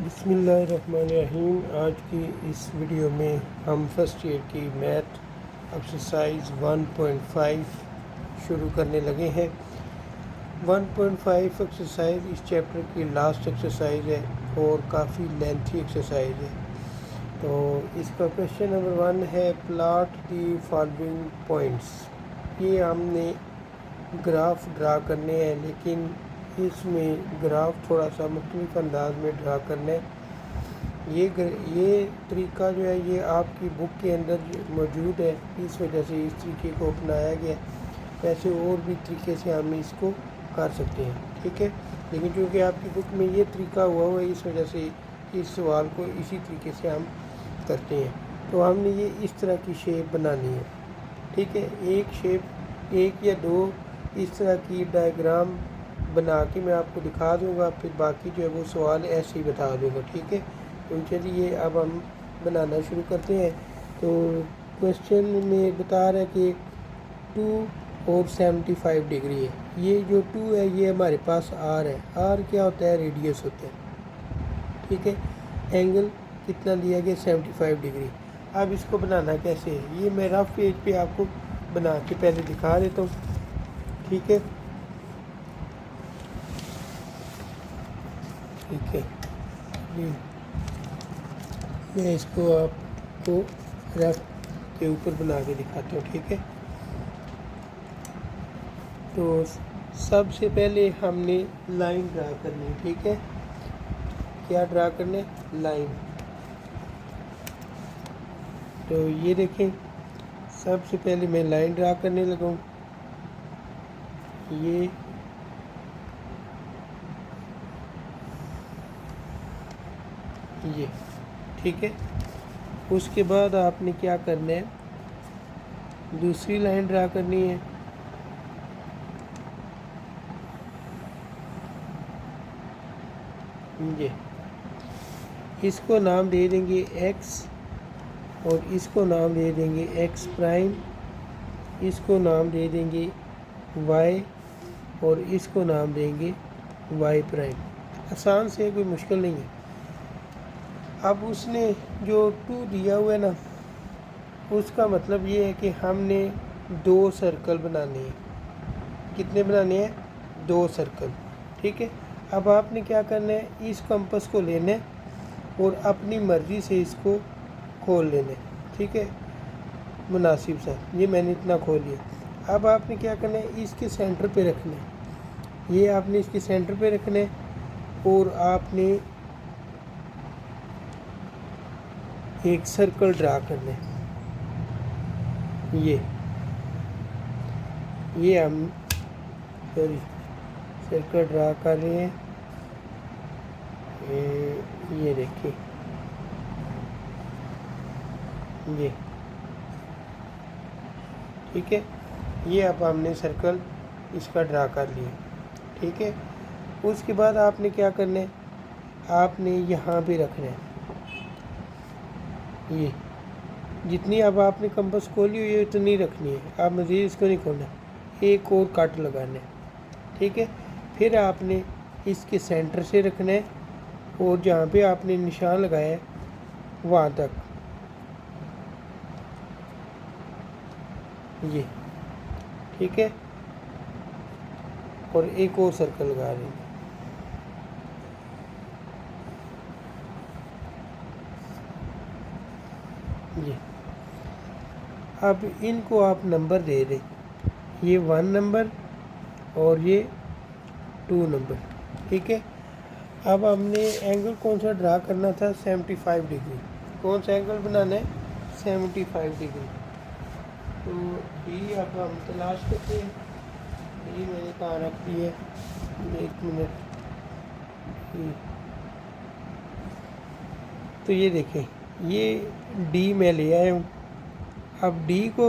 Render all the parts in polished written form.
बिस्मिल्लाहिर्रहमानिर्रहीम। आज की इस वीडियो में हम फर्स्ट ईयर की मैथ एक्सरसाइज 1.5 शुरू करने लगे हैं। 1.5 एक्सरसाइज इस चैप्टर की लास्ट एक्सरसाइज है और काफ़ी लेंथी एक्सरसाइज है। तो इसका क्वेश्चन नंबर 1 है, प्लॉट दी फॉलोइंग पॉइंट्स। ये हमने ग्राफ ड्रा करने हैं, लेकिन इसमें ग्राफ थोड़ा सा मुख्तलिफ अंदाज में ड्रा करना है। ये तरीका जो है ये आपकी बुक के अंदर मौजूद है, इस वजह से इस तरीके को अपनाया गया। वैसे और भी तरीके से हम इसको कर सकते हैं, ठीक है, लेकिन क्योंकि आपकी बुक में ये तरीका हुआ है इस वजह से इस सवाल को इसी तरीके से हम करते हैं। तो हमने ये इस तरह की शेप बनानी है, ठीक है। एक शेप, एक या दो इस तरह की डायग्राम बना के मैं आपको दिखा दूंगा, फिर बाकी जो है वो सवाल ऐसे ही बता दूंगा, ठीक है। तो चलिए अब हम बनाना शुरू करते हैं। तो क्वेश्चन में बता रहा है कि 2 और 75 डिग्री है। ये जो 2 है ये हमारे पास आर है। आर क्या होता है? रेडियस होता है, ठीक है। एंगल कितना दिया गया? 75 डिग्री। अब इसको बनाना कैसे है ये मैं रफ पेज पे आपको बना के पहले दिखा देता हूँ, ठीक है। ठीक है, मैं इसको आपको रफ के ऊपर बना के दिखाता हूँ, ठीक है। तो सबसे पहले हमने लाइन ड्रा करनी है, ठीक है। क्या ड्रा करने? लाइन। तो ये देखें, सबसे पहले मैं लाइन ड्रा करने लगा हूँ। ये ठीक है। उसके बाद आपने क्या करना है? दूसरी लाइन ड्रा करनी है। ये इसको नाम दे देंगे x और इसको नाम दे देंगे x प्राइम, इसको नाम दे देंगे y और इसको नाम देंगे y प्राइम। आसान से, कोई मुश्किल नहीं है। अब उसने जो 2 दिया हुआ है ना, उसका मतलब ये है कि हमने 2 सर्कल बनाने हैं। कितने बनाने हैं? 2 सर्कल, ठीक है। अब आपने क्या करना है? इस कंपास को लेना है और अपनी मर्ज़ी से इसको खोल लेना है, ठीक है, मुनासिब सा। ये मैंने इतना खोल लिया। अब आपने क्या करना है? इसके सेंटर पे रखना है। ये आपने इसके सेंटर पे रखना है और आपने एक सर्कल ड्रा करना है। ये हम सर्कल ड्रा कर रहे हैं। ये देखिए, ये ठीक है। ये अब हमने सर्कल इसका ड्रा कर लिया, ठीक है। उसके बाद आपने क्या करना है? आपने यहाँ पे रखना है। ये जितनी अब आपने कंपास खोली हुई है इतनी रखनी है, आप मज़ीद इसको नहीं खोलना। एक और कट लगाना है, ठीक है। फिर आपने इसके सेंटर से रखना है और जहाँ पे आपने निशान लगाया है वहाँ तक, ये ठीक है। और एक और सर्कल लगा रहे हैं। ये अब इनको आप नंबर दे दें। ये 1 नंबर और ये 2 नंबर, ठीक है। अब हमने एंगल कौन सा ड्रा करना था? 75 डिग्री। कौन सा एंगल बनाना है? 75 डिग्री। तो ये अब हम तलाश करते हैं। ये मैंने कहाँ रख दी है? 1 मिनट। तो ये देखें, ये डी मैं ले आया हूँ। अब डी को,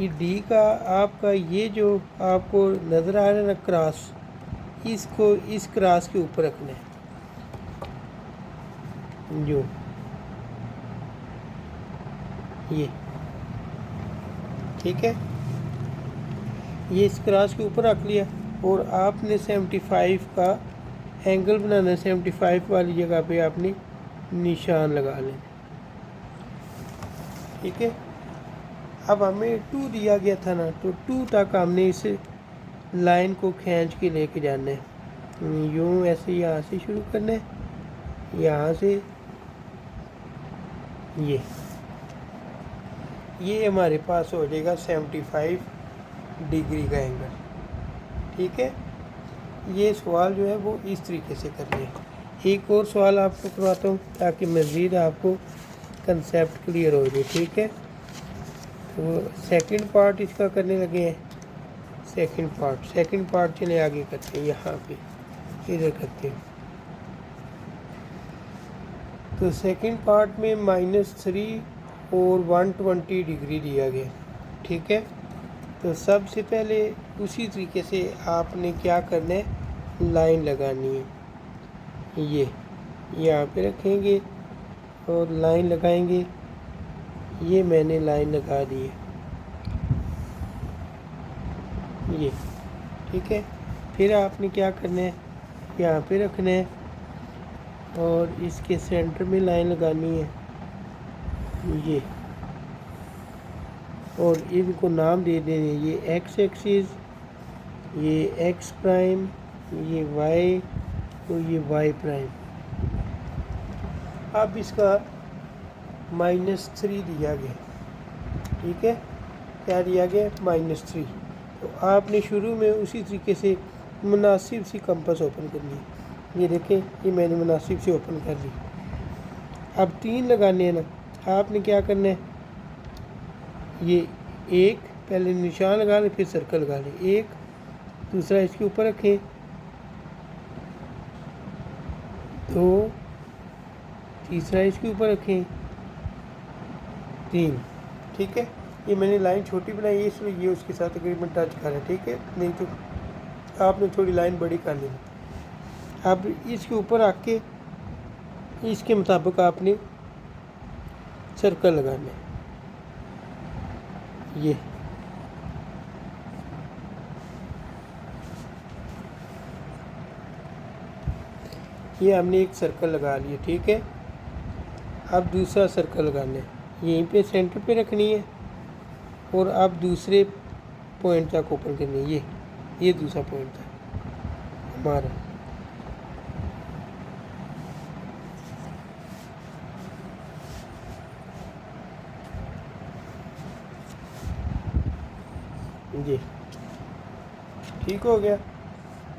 ये डी का आपका ये जो आपको नज़र आ रहा है ना क्रॉस, इसको इस क्रॉस के ऊपर रखना है। जो ये ठीक है, ये इस क्रॉस के ऊपर रख लिया और आपने 75 का एंगल बनाना है। 75 वाली जगह पे आपने निशान लगा लें। ठीक है, अब हमें 2 दिया गया था ना, तो 2 तक हमने इस लाइन को खींच के लेके जाना है। यूँ ऐसे यहाँ से शुरू करना है, यहाँ से ये हमारे पास हो जाएगा 75 डिग्री का एंगल। ठीक है, ये सवाल जो है वो इस तरीके से करनी है। एक और सवाल आपको करवाता हूँ ताकि मज़ीद आपको कंसेप्ट क्लियर हो जाए। ठीक है, तो सेकंड पार्ट इसका करने लगे हैं। सेकंड पार्ट चले आगे करते हैं, यहाँ पे इधर करते हैं। तो सेकंड पार्ट में -3 और 120 डिग्री दिया गया। ठीक है, तो सबसे पहले उसी तरीके से आपने क्या करना है, लाइन लगानी है। ये यहाँ पे रखेंगे और लाइन लगाएंगे। ये मैंने लाइन लगा दी है, ये। ठीक है, फिर आपने क्या करना है, यहाँ पे रखना है और इसके सेंटर में लाइन लगानी है, ये। और इनको नाम दे देंगे, ये एक्स एक्सिस, ये एक्स प्राइम, ये वाई और ये वाई प्राइम। अब इसका -3 दिया गया। ठीक है, क्या दिया गया, -3। तो आपने शुरू में उसी तरीके से मुनासिब सी कंपास ओपन करनी है। ये देखें, ये मैंने मुनासिब से ओपन कर ली। अब 3 लगाने हैं ना, आपने क्या करना है, ये एक पहले निशान लगा लें, फिर सर्कल लगा लें, एक दूसरा इसके ऊपर रखें, 2 तीसरा इसके ऊपर रखें, 3। ठीक है, ये मैंने लाइन छोटी बनाई है इसलिए ये उसके साथ तकरीबन टच कर है। ठीक है, नहीं तो आपने थोड़ी लाइन बड़ी कर ली। अब इसके ऊपर आके इसके मुताबिक आपने सर्कल लगाना है, ये हमने एक सर्कल लगा लिया। ठीक है, अब दूसरा सर्कल लगाना है, यहीं पे सेंटर पे रखनी है और अब दूसरे पॉइंट तक ओपन करनी है। ये दूसरा पॉइंट था हमारा। ये ठीक हो गया,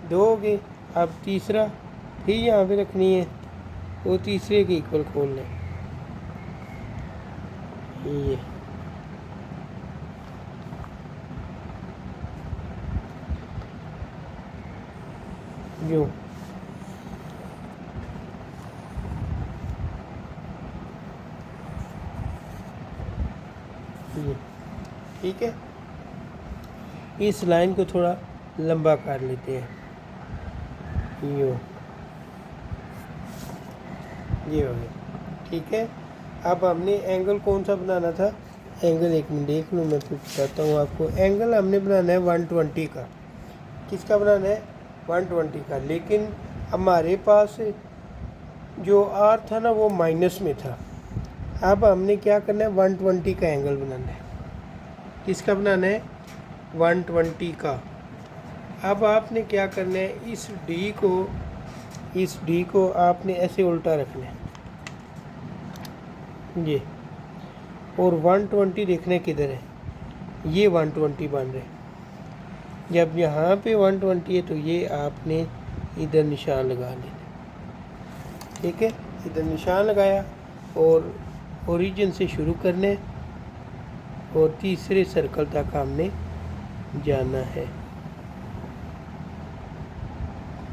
2 हो गए। अब तीसरा फिर यहाँ पे रखनी है, वो तीसरे के इक्वल खोलना है, ये। यूँ ठीक है, इस लाइन को थोड़ा लंबा कर लेते हैं, यूँ, ये हो गया। ठीक है, अब हमने एंगल कौन सा बनाना था, एंगल एक मिनट देख लूँ, मैं फिर बताता हूँ आपको। एंगल हमने बनाना है 120 का। किसका बनाना है, 120 का। लेकिन हमारे पास जो आर था ना वो माइनस में था। अब हमने क्या करना है, 120 का एंगल बनाना है। किसका बनाना है, 120 का। अब आपने क्या करना है, इस डी को आपने ऐसे उल्टा रखना है, ये। और 120 देखना है किधर है, ये 120 बन रहे। जब यहाँ पे 120 है तो ये आपने इधर निशान लगा लेना। ठीक है, इधर निशान लगाया और ओरिजिन से शुरू करने और तीसरे सर्कल तक हमने जाना है,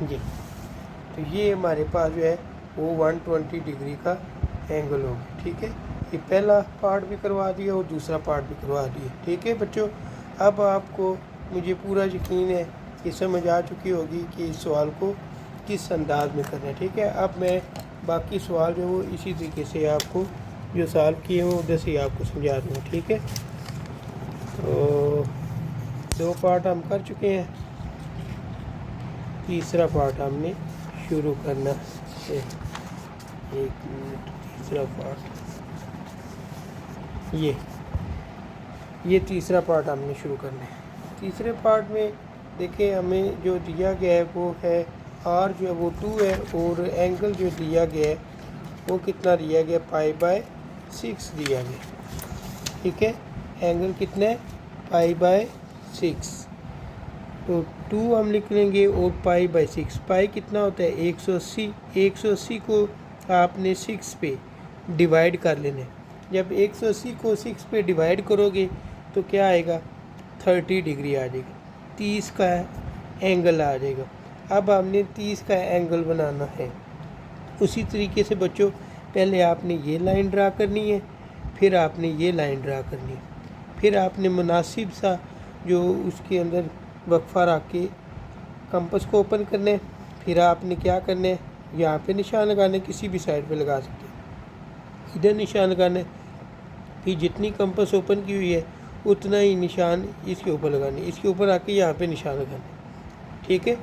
जी। तो ये हमारे पास जो है वो 120 डिग्री का एंगल होगा। ठीक है, ये पहला पार्ट भी करवा दिया और दूसरा पार्ट भी करवा दिया। ठीक है बच्चों, अब आपको मुझे पूरा यकीन है कि समझ आ चुकी होगी कि इस सवाल को किस अंदाज में करना है। ठीक है, अब मैं बाकी सवाल जो वो इसी तरीके से आपको जो सॉल्व किए हैं उधर से आपको समझा दूँगा। ठीक है, तो 2 पार्ट हम कर चुके हैं, तीसरा पार्ट हमने शुरू करना है, एक मिनट, तीसरा पार्ट ये तीसरा पार्ट हमने शुरू करना है। तीसरे पार्ट में देखिए हमें जो दिया गया है वो है आर जो है वो 2 है और एंगल जो दिया गया है वो कितना दिया गया, π/6 दिया गया। ठीक है, एंगल कितना है, π/6। तो 2 हम लिख लेंगे और π/6। पाई कितना होता है, 180। 180 को आपने 6 पे डिवाइड कर लेना है। जब 180 को 6 पे डिवाइड करोगे तो क्या आएगा, 30 डिग्री आ जाएगा, 30 का एंगल आ जाएगा। अब हमने 30 का एंगल बनाना है। उसी तरीके से बच्चों पहले आपने ये लाइन ड्रा करनी है, फिर आपने ये लाइन ड्रा करनी है, फिर आपने मुनासिब सा जो उसके अंदर वक्फा रख के कंपास को ओपन करना है। फिर आपने क्या करना है, यहाँ पे निशान लगाने, किसी भी साइड पे लगा सकते हैं, इधर निशान लगाना है। फिर जितनी कंपास ओपन की हुई है उतना ही निशान इसके ऊपर लगाने, इसके ऊपर आके यहाँ पे निशान लगाना। ठीक है,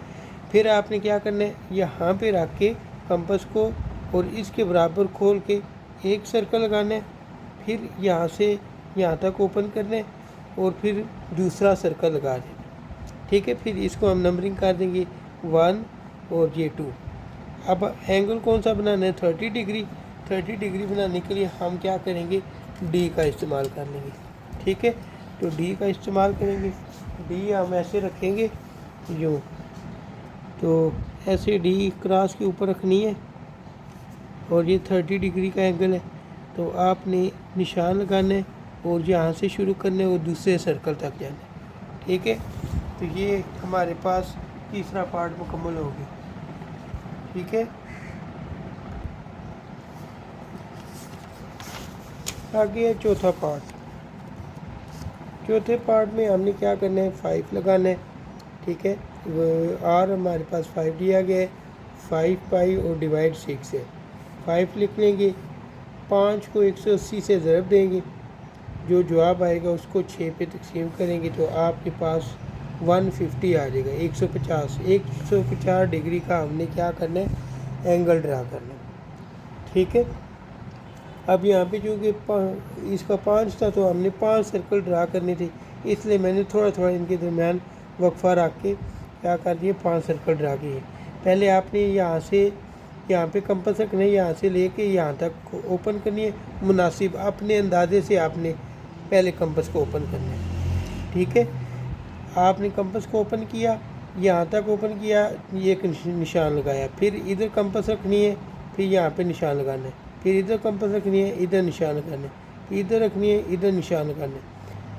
फिर आपने क्या करना है, यहाँ पे रख के कंपास को और इसके बराबर खोल के एक सर्कल लगाना है। फिर यहाँ से यहाँ तक ओपन करना है और फिर दूसरा सर्कल लगा देना। ठीक है, फिर इसको हम नंबरिंग कर देंगे 1 और ये 2। अब एंगल कौन सा बनाना है, 30 डिग्री। 30 डिग्री बनाने के लिए हम क्या करेंगे, डी का इस्तेमाल कर लेंगे। ठीक है, तो डी का इस्तेमाल करेंगे। डी हम ऐसे रखेंगे यूँ, तो ऐसे डी क्रॉस के ऊपर रखनी है और ये 30 डिग्री का एंगल है। तो आपने निशान लगाना है और यहाँ से शुरू करना है और दूसरे सर्कल तक जाना है। ठीक है, तो ये हमारे पास तीसरा पार्ट मुकम्मल हो गया। ठीक है, आगे है चौथा पार्ट। चौथे पार्ट में हमने क्या करना है, 5 लगाना है। ठीक है, आर हमारे पास 5 दिया गया है, 5 पाई और डिवाइड 6 है। 5 लिख लेंगे, 5 को 180 से ज़रब देंगे, जो जवाब आएगा उसको 6 पे तकसीम करेंगे तो आपके पास 150 आ जाएगा, 150 डिग्री का हमने क्या करना है, एंगल ड्रा करना है। ठीक है, अब यहाँ पे जो कि इसका 5 था तो हमने 5 सर्कल ड्रा करने थे, इसलिए मैंने थोड़ा थोड़ा इनके दरमियान वक्फा रख के क्या कर दिए, 5 सर्कल ड्रा किए। पहले आपने यहाँ से यहाँ पे कंपास रखना है, यहाँ से लेके यहाँ तक ओपन करनी है। मुनासिब अपने अंदाजे से आपने पहले कंपास को ओपन करना है। ठीक है, आपने कंपास को ओपन किया, यहाँ तक ओपन किया, ये एक निशान लगाया, फिर इधर कंपास रखनी है, फिर यहाँ पे निशान लगाना है, फिर इधर कंपास रखनी है, इधर निशान लगाना है, फिर इधर रखनी है, इधर निशान लगाना है,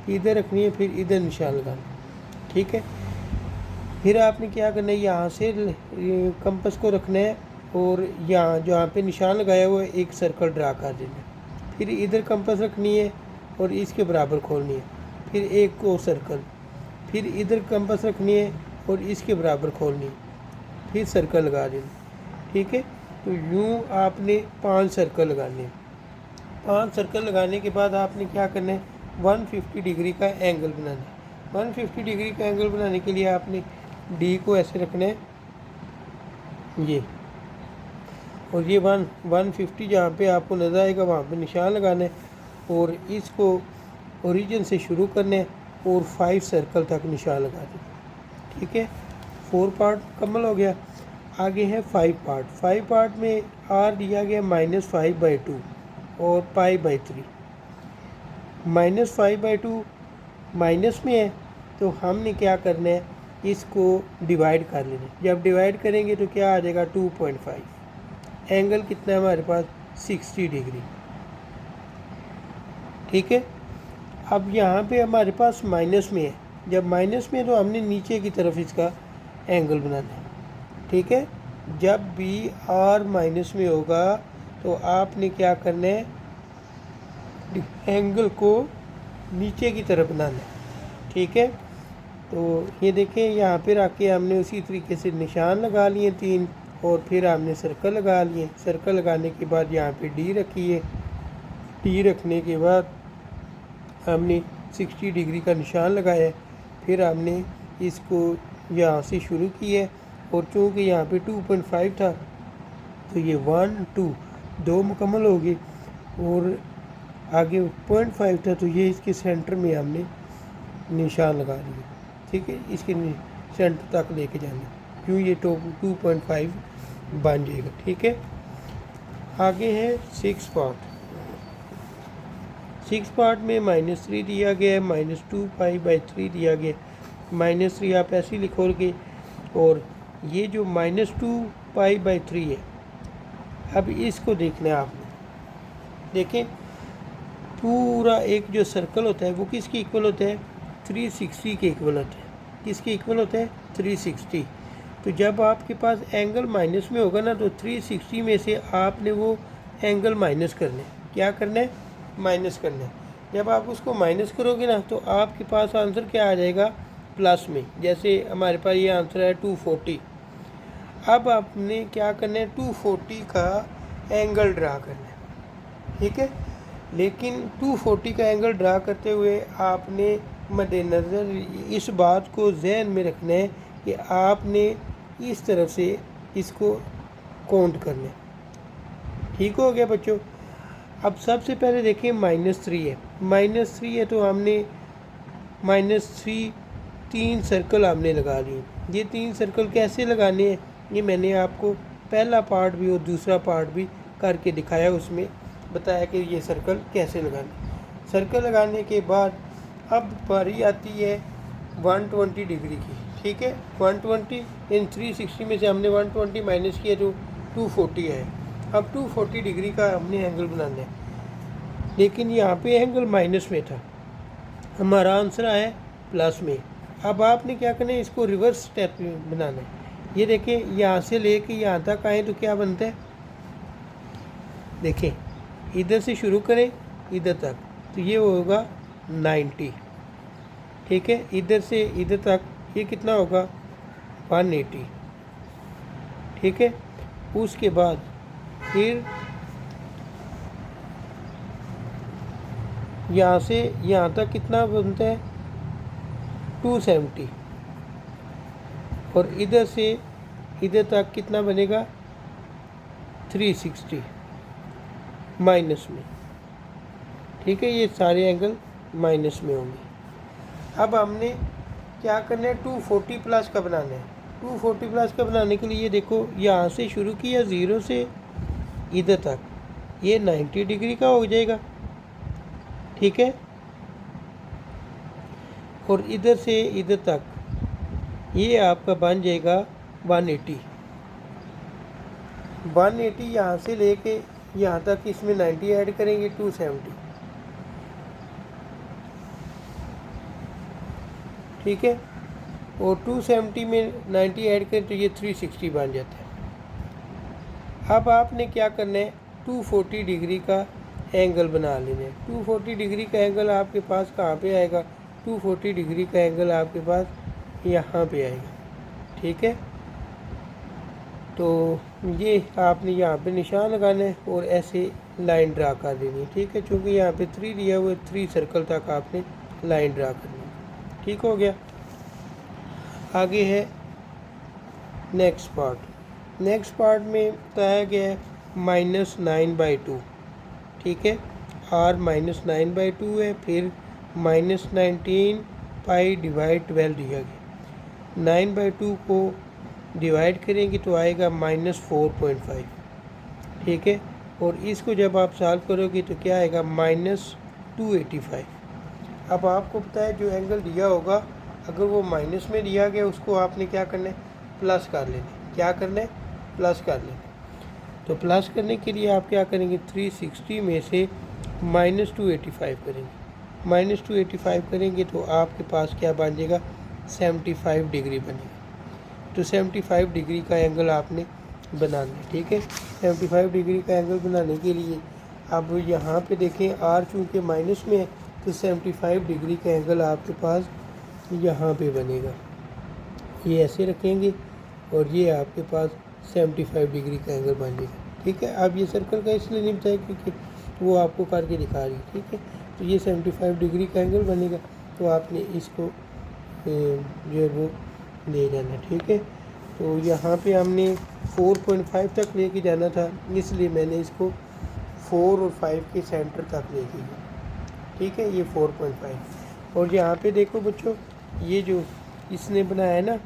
फिर इधर रखनी है, फिर इधर निशान लगाना है। ठीक है, फिर आपने क्या करना है, यहाँ से कंपास को रखना है और यहाँ जहाँ पे निशान लगाया हुआ है एक सर्कल ड्रा कर देना है। फिर इधर कंपास रखनी है और इसके बराबर खोलनी है, फिर एक और सर्कल, फिर इधर कंपास रखनी है और इसके बराबर खोलनी है, फिर सर्कल लगा देना। ठीक है, तो यूँ आपने 5 सर्कल लगाने हैं। 5 सर्कल लगाने के बाद आपने क्या करना है, 150 डिग्री का एंगल बनाना है। 150 डिग्री का एंगल बनाने के लिए आपने डी को ऐसे रखना है ये, और ये 150 जहाँ पे आपको नज़र आएगा वहाँ पे निशान लगाना है और इसको ओरिजिन से शुरू करना है और 5 सर्कल तक निशान लगा दें। ठीक है, 4 पार्ट मुकम्मल हो गया। आगे है 5 पार्ट। 5 पार्ट में आर दिया गया -5/2 और π/3। -5/2 माइनस में है तो हमने क्या करना है, इसको डिवाइड कर लेना है। जब डिवाइड करेंगे तो क्या आ जाएगा, 2.5। एंगल कितना है हमारे पास, 60 डिग्री। ठीक है, अब यहाँ पे हमारे पास माइनस में है, जब माइनस में है तो हमने नीचे की तरफ इसका एंगल बनाना है। ठीक है, जब भी आर माइनस में होगा तो आपने क्या करना है, एंगल को नीचे की तरफ बनाना है। ठीक है, तो ये देखें यहाँ पे रख के हमने उसी तरीके से निशान लगा लिए 3 और फिर हमने सर्कल लगा लिए। सर्कल लगाने के बाद यहाँ पे डी रखी है। डी रखने के बाद हमने 60 डिग्री का निशान लगाया, फिर हमने इसको यहाँ से शुरू किया और चूँकि यहाँ पे 2.5 था तो ये 1 2 2 मुकम्मल हो गए और आगे 0.5 था, तो ये इसके सेंटर में हमने निशान लगा दिया। ठीक है, इसके सेंटर तक लेके जाना, क्यों ये 2.5 बन जाएगा। ठीक है, आगे है 6 पार्ट। 6 पार्ट में -3 दिया गया है, -2π/3 दिया गया। -3 आप ऐसे ही लिखोगे और ये जो -2π/3 है, अब इसको देखना है आपने। देखें, पूरा एक जो सर्कल होता है वो किसके इक्वल होता है? 360 के इक्वल होता है। किसके इक्वल होता है? 360। तो जब आपके पास एंगल माइनस में होगा ना, तो 360 में से आपने वो एंगल माइनस करना है। क्या करना है? माइनस करना है। जब आप उसको माइनस करोगे ना, तो आपके पास आंसर क्या आ जाएगा? प्लस में। जैसे हमारे पास ये आंसर है 240। अब आपने क्या करना है? 240 का एंगल ड्रा करना है। ठीक है, लेकिन 240 का एंगल ड्रा करते हुए आपने मद्देनज़र इस बात को जहन में रखना है कि आपने इस तरफ से इसको काउंट करना है। ठीक हो गया बच्चों? अब सबसे पहले देखिए -3 है। -3 है तो हमने -3 3 सर्कल हमने लगा लिए। ये 3 सर्कल कैसे लगाने हैं, ये मैंने आपको पहला पार्ट भी और दूसरा पार्ट भी करके दिखाया, उसमें बताया कि ये सर्कल कैसे लगाने। सर्कल लगाने के बाद अब बारी आती है 120 डिग्री की। ठीक है, 120 इन 360 में से हमने 120 माइनस किया तो 240 है। अब 240 डिग्री का हमने एंगल बनाना है, लेकिन यहाँ पे एंगल माइनस में था, हमारा आंसर आया प्लस में। अब आपने क्या करना है? इसको रिवर्स स्टेप बनाना है। ये देखें, यहाँ से लेके यहाँ तक आए तो क्या बनता है? देखें, इधर से शुरू करें इधर तक, तो ये होगा 90। ठीक है, इधर से इधर तक ये कितना होगा? 180। ठीक है, उसके बाद फिर यहाँ से यहाँ तक कितना बनता है? 270। और इधर से इधर तक कितना बनेगा? 360 माइनस में। ठीक है, ये सारे एंगल माइनस में होंगे। अब हमने क्या करना है? 240 प्लस का बनाना है। 240 प्लस का बनाने के लिए देखो, यहाँ से शुरू किया 0 से इधर तक, ये 90 डिग्री का हो जाएगा। ठीक है, और इधर से इधर तक ये आपका बन जाएगा 180। 180 यहाँ से लेके यहाँ तक, इसमें 90 ऐड करेंगे 270। ठीक है, और 270 में 90 ऐड करें तो ये 360 बन जाता है। अब आपने क्या करना है? 240 डिग्री का एंगल बना लेना है। 240 डिग्री का एंगल आपके पास कहाँ पे आएगा? 240 डिग्री का एंगल आपके पास यहाँ पे आएगा। ठीक है, तो ये आपने यहाँ पे निशान लगाना है और ऐसे लाइन ड्रा कर देनी है। ठीक है, चूँकि यहाँ पे 3 दिया हुआ है, 3 सर्कल तक आपने लाइन ड्रा करनी है। ठीक हो गया? आगे है नेक्स्ट पार्ट। नेक्स्ट पार्ट में बताया गया है -9/2। ठीक है, r -9/2 है, फिर -19π/12 दिया गया। 9/2 को डिवाइड करेंगे तो आएगा -4.5। ठीक है, और इसको जब आप सॉल्व करोगे तो क्या आएगा? -285। अब आपको पता है जो एंगल दिया होगा, अगर वो माइनस में दिया गया, उसको आपने क्या करना है? प्लस कर लेना है। क्या करना है? प्लस कर लेना है। तो प्लस करने के लिए आप क्या करेंगे? 360 में से -285 करेंगे। -285 करेंगे तो आपके पास क्या बन जाएगा? 75 डिग्री बनेगा। तो 75 डिग्री का एंगल आपने बनाना है। ठीक है, 75 डिग्री का एंगल बनाने के लिए अब यहाँ पे देखें, r चूँकि माइनस में है तो 75 डिग्री का एंगल आपके पास यहाँ पे बनेगा। ये ऐसे रखेंगे और ये आपके पास 75 डिग्री का एंगल बन जाएगा। ठीक है, अब ये सर्कल का इसलिए नहीं बताया क्योंकि वो आपको करके दिखा रही है। ठीक है, तो ये 75 डिग्री का एंगल बनेगा, तो आपने इसको जो है वो ले जाना है। ठीक है, तो यहाँ पे हमने 4.5 तक लेके जाना था, इसलिए मैंने इसको 4 और 5 के सेंटर तक लेके गया। ठीक है, ये 4.5। और यहाँ पे देखो बच्चों, ये जो इसने बनाया है ना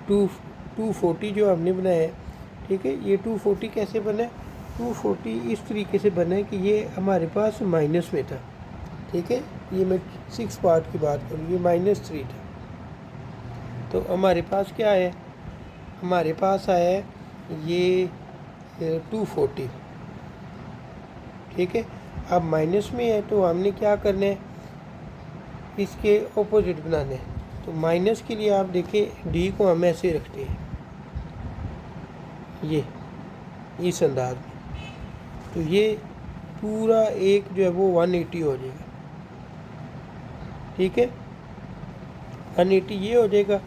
240 जो हमने बनाया है, ठीक है, ये 240 कैसे बना है? 240 इस तरीके से बना है कि ये हमारे पास माइनस में था। ठीक है, ये मैं 6 पार्ट की बात करूँ, ये -3 था। तो हमारे पास क्या है? हमारे पास आया है ये 240। ठीक है, अब माइनस में है तो हमने क्या करना है, इसके ऑपोजिट बनाने हैं। तो माइनस के लिए आप देखें डी को हम ऐसे रखते हैं, ये इस अंदाज में, तो ये पूरा एक जो है वो 180 हो जाएगा। ठीक है, 180 ये हो जाएगा,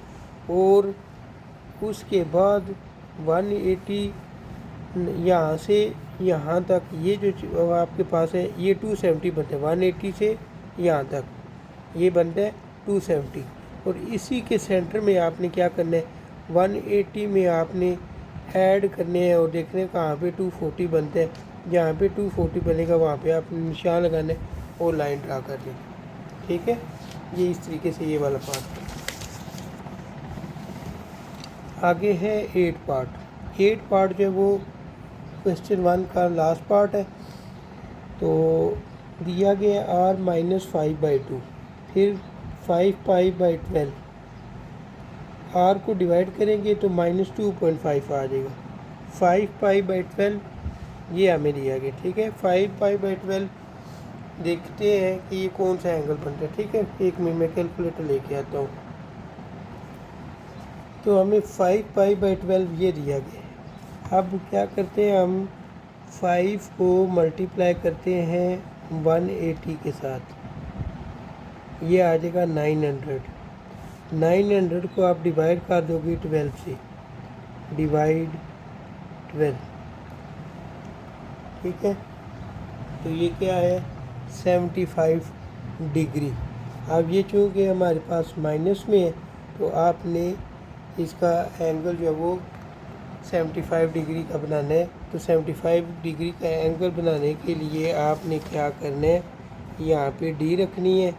और उसके बाद 180 यहाँ से यहाँ तक ये जो आपके पास है ये 270 बनता है। 180 से यहाँ तक ये बनता है 270, और इसी के सेंटर में आपने क्या करना है, 180 में आपने ऐड करने हैं और देखने कहाँ पे 240 बनता है। जहाँ पे 240 बनेगा वहाँ पे आपने निशान लगाना है और लाइन ड्रा कर देनी। ठीक है, ये इस तरीके से ये वाला पार्ट। आगे है 8 पार्ट। 8 पार्ट जो है वो क्वेश्चन 1 का लास्ट पार्ट है। तो दिया गया r-5/2, फिर 5π/12, r को डिवाइड करेंगे तो -2.5 आ जाएगा। 5π/12 ये हमें दिया गया। ठीक है, 5π/12 देखते हैं कि ये कौन सा एंगल बनता है। ठीक है, एक मिनट में कैलकुलेटर लेके आता हूँ। तो हमें 5π/12 ये दिया गया है। अब क्या करते हैं, हम 5 को मल्टीप्लाई करते हैं 180 के साथ, ये आ जाएगा 900। 900 को आप डिवाइड कर दोगे 12 से, डिवाइड 12। ठीक है, तो ये क्या है, 75 डिग्री। अब ये चूँकि हमारे पास माइनस में है तो आपने इसका एंगल जो है वो 75 डिग्री का बनाना है। तो 75 डिग्री का एंगल बनाने के लिए आपने क्या करना है, यहाँ पे डी रखनी है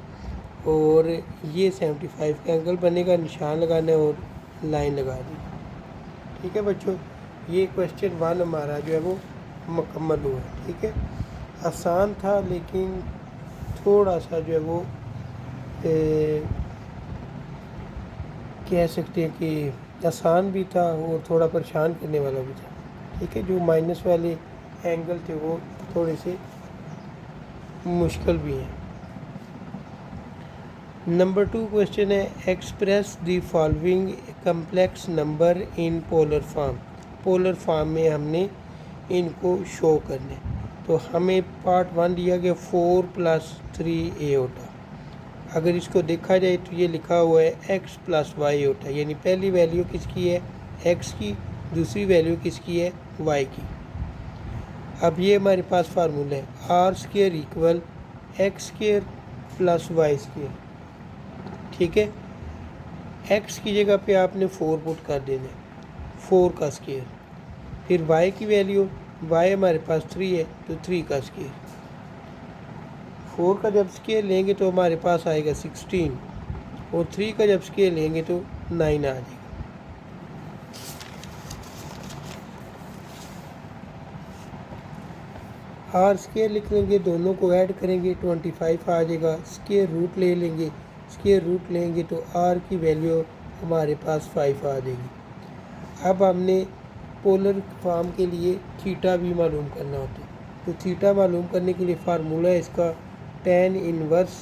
और ये 75 का एंगल बनेगा, निशान लगाना है और लाइन लगा दी। ठीक है बच्चों, ये क्वेश्चन 1 हमारा जो है वो मुकम्मल हुआ। ठीक है, आसान था लेकिन थोड़ा सा जो है वो कह सकते हैं कि आसान भी था और थोड़ा परेशान करने वाला भी था। ठीक है, जो माइनस वाले एंगल थे वो थोड़े से मुश्किल भी हैं। नंबर 2 क्वेश्चन है, express the following complex number in polar form. Polar form में हमने इनको शो करने। तो हमें पार्ट 1 दिया गया 4 + 3 एओटा। अगर इसको देखा जाए तो ये लिखा हुआ है x + y एओटा, यानी पहली वैल्यू किसकी है, x की, दूसरी वैल्यू किसकी है, y की। अब ये हमारे पास फार्मूला है r² = x² + y²। ठीक है, x की जगह पे आपने 4 पुट कर देना है, 4 का स्क्वायर। फिर y की वैल्यू, y हमारे पास 3 है तो 3 का स्क्वायर। 4 का जब स्केल लेंगे तो हमारे पास आएगा 16, और 3 का जब स्केल लेंगे तो 9 आ जाएगा। आर स्केयर लिख लेंगे, दोनों को ऐड करेंगे 25 आ जाएगा। स्केयर रूट ले लेंगे, स्केयर रूट लेंगे तो आर की वैल्यू हमारे पास 5 आ जाएगी। अब हमने पोलर फॉर्म के लिए थीटा भी मालूम करना होता है। तो थीटा मालूम करने के लिए फार्मूला है इसका tan inverse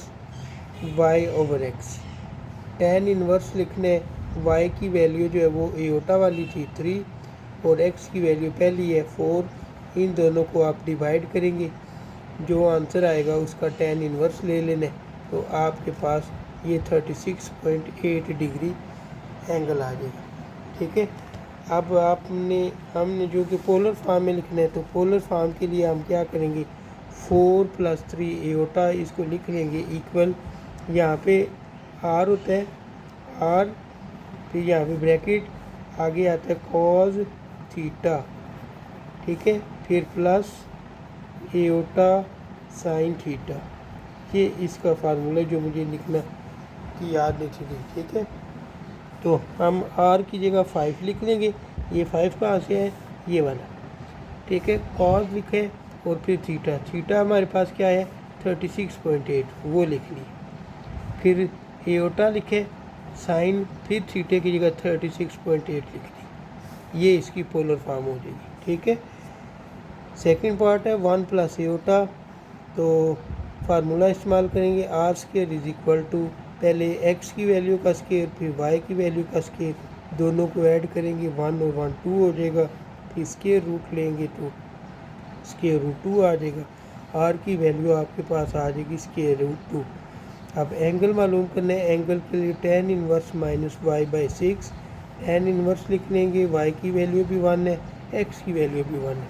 y/x। tan inverse लिखने, y की वैल्यू जो है वो एओटा वाली थी 3, और x की वैल्यू पहली है 4। इन दोनों को आप डिवाइड करेंगे, जो आंसर आएगा उसका tan इनवर्स ले लेना है, तो आपके पास ये 36.8 डिग्री एंगल आ जाएगा। ठीक है, अब हमने जो कि पोलर फॉर्म में लिखना है, तो पोलर फॉर्म के लिए हम क्या करेंगे, 4 + 3 एओटा इसको लिख लेंगे इक्वल, यहाँ पे r होता है r, फिर यहाँ पे ब्रैकेट आगे आता है कॉज थीटा, ठीक है, फिर प्लस एयोटा साइन थीटा। ये इसका फार्मूला जो मुझे लिखना की याद नहीं थी, ठीक है। तो हम आर की जगह 5 लिख लेंगे। ये 5 कहाँ से है, ये वाला, ठीक है। कॉज लिखे और फिर थीटा, थीटा हमारे पास क्या है 36.8, वो लिख ली। फिर एयोटा लिखे, साइन, फिर थीटे की जगह 36.8 लिख दी। ये इसकी पोलर फॉर्म हो जाएगी, ठीक है। सेकंड पार्ट है 1 प्लस एयोटा। तो फार्मूला इस्तेमाल करेंगे, R square is equal to, पहले एक्स की वैल्यू का स्क्वायर फिर वाई की वैल्यू का स्क्वायर, दोनों को ऐड करेंगे 1 और 1 2 हो जाएगा। फिर स्क्वायर रूट लेंगे तो स्क्वायर रूट 2 आ जाएगा। आर की वैल्यू आपके पास आ जाएगी स्क्वायर रूट 2। अब एंगल मालूम करना है, एंगल के लिए tan inverse minus y by 6, tan inverse लिख लेंगे, y की वैल्यू भी 1 है, x की वैल्यू भी 1 है।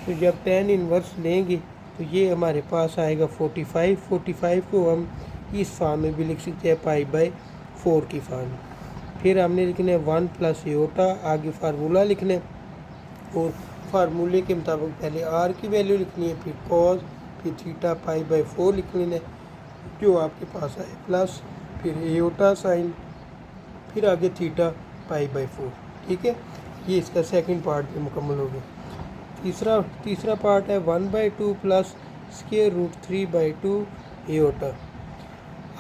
तो जब tan इनवर्स लेंगे तो ये हमारे पास आएगा 45। 45 को हम इस फॉर्म में भी लिख सकते हैं पाई बाई 4 की फॉर्म में। फिर हमने लिखना है 1 प्लस एयोटा, आगे फार्मूला लिखना है और फार्मूले के मुताबिक पहले आर की वैल्यू लिखनी है, फिर कॉज, फिर थीटा पाई बाई 4 लिख लेना है जो आपके पास आए, प्लस फिर एयोटा साइन, फिर आगे थीटा पाई बाई 4, ठीक है। ये इसका सेकंड पार्ट भी मुकम्मल हो गया। तीसरा पार्ट है 1/2 plus square root 3/2 iota.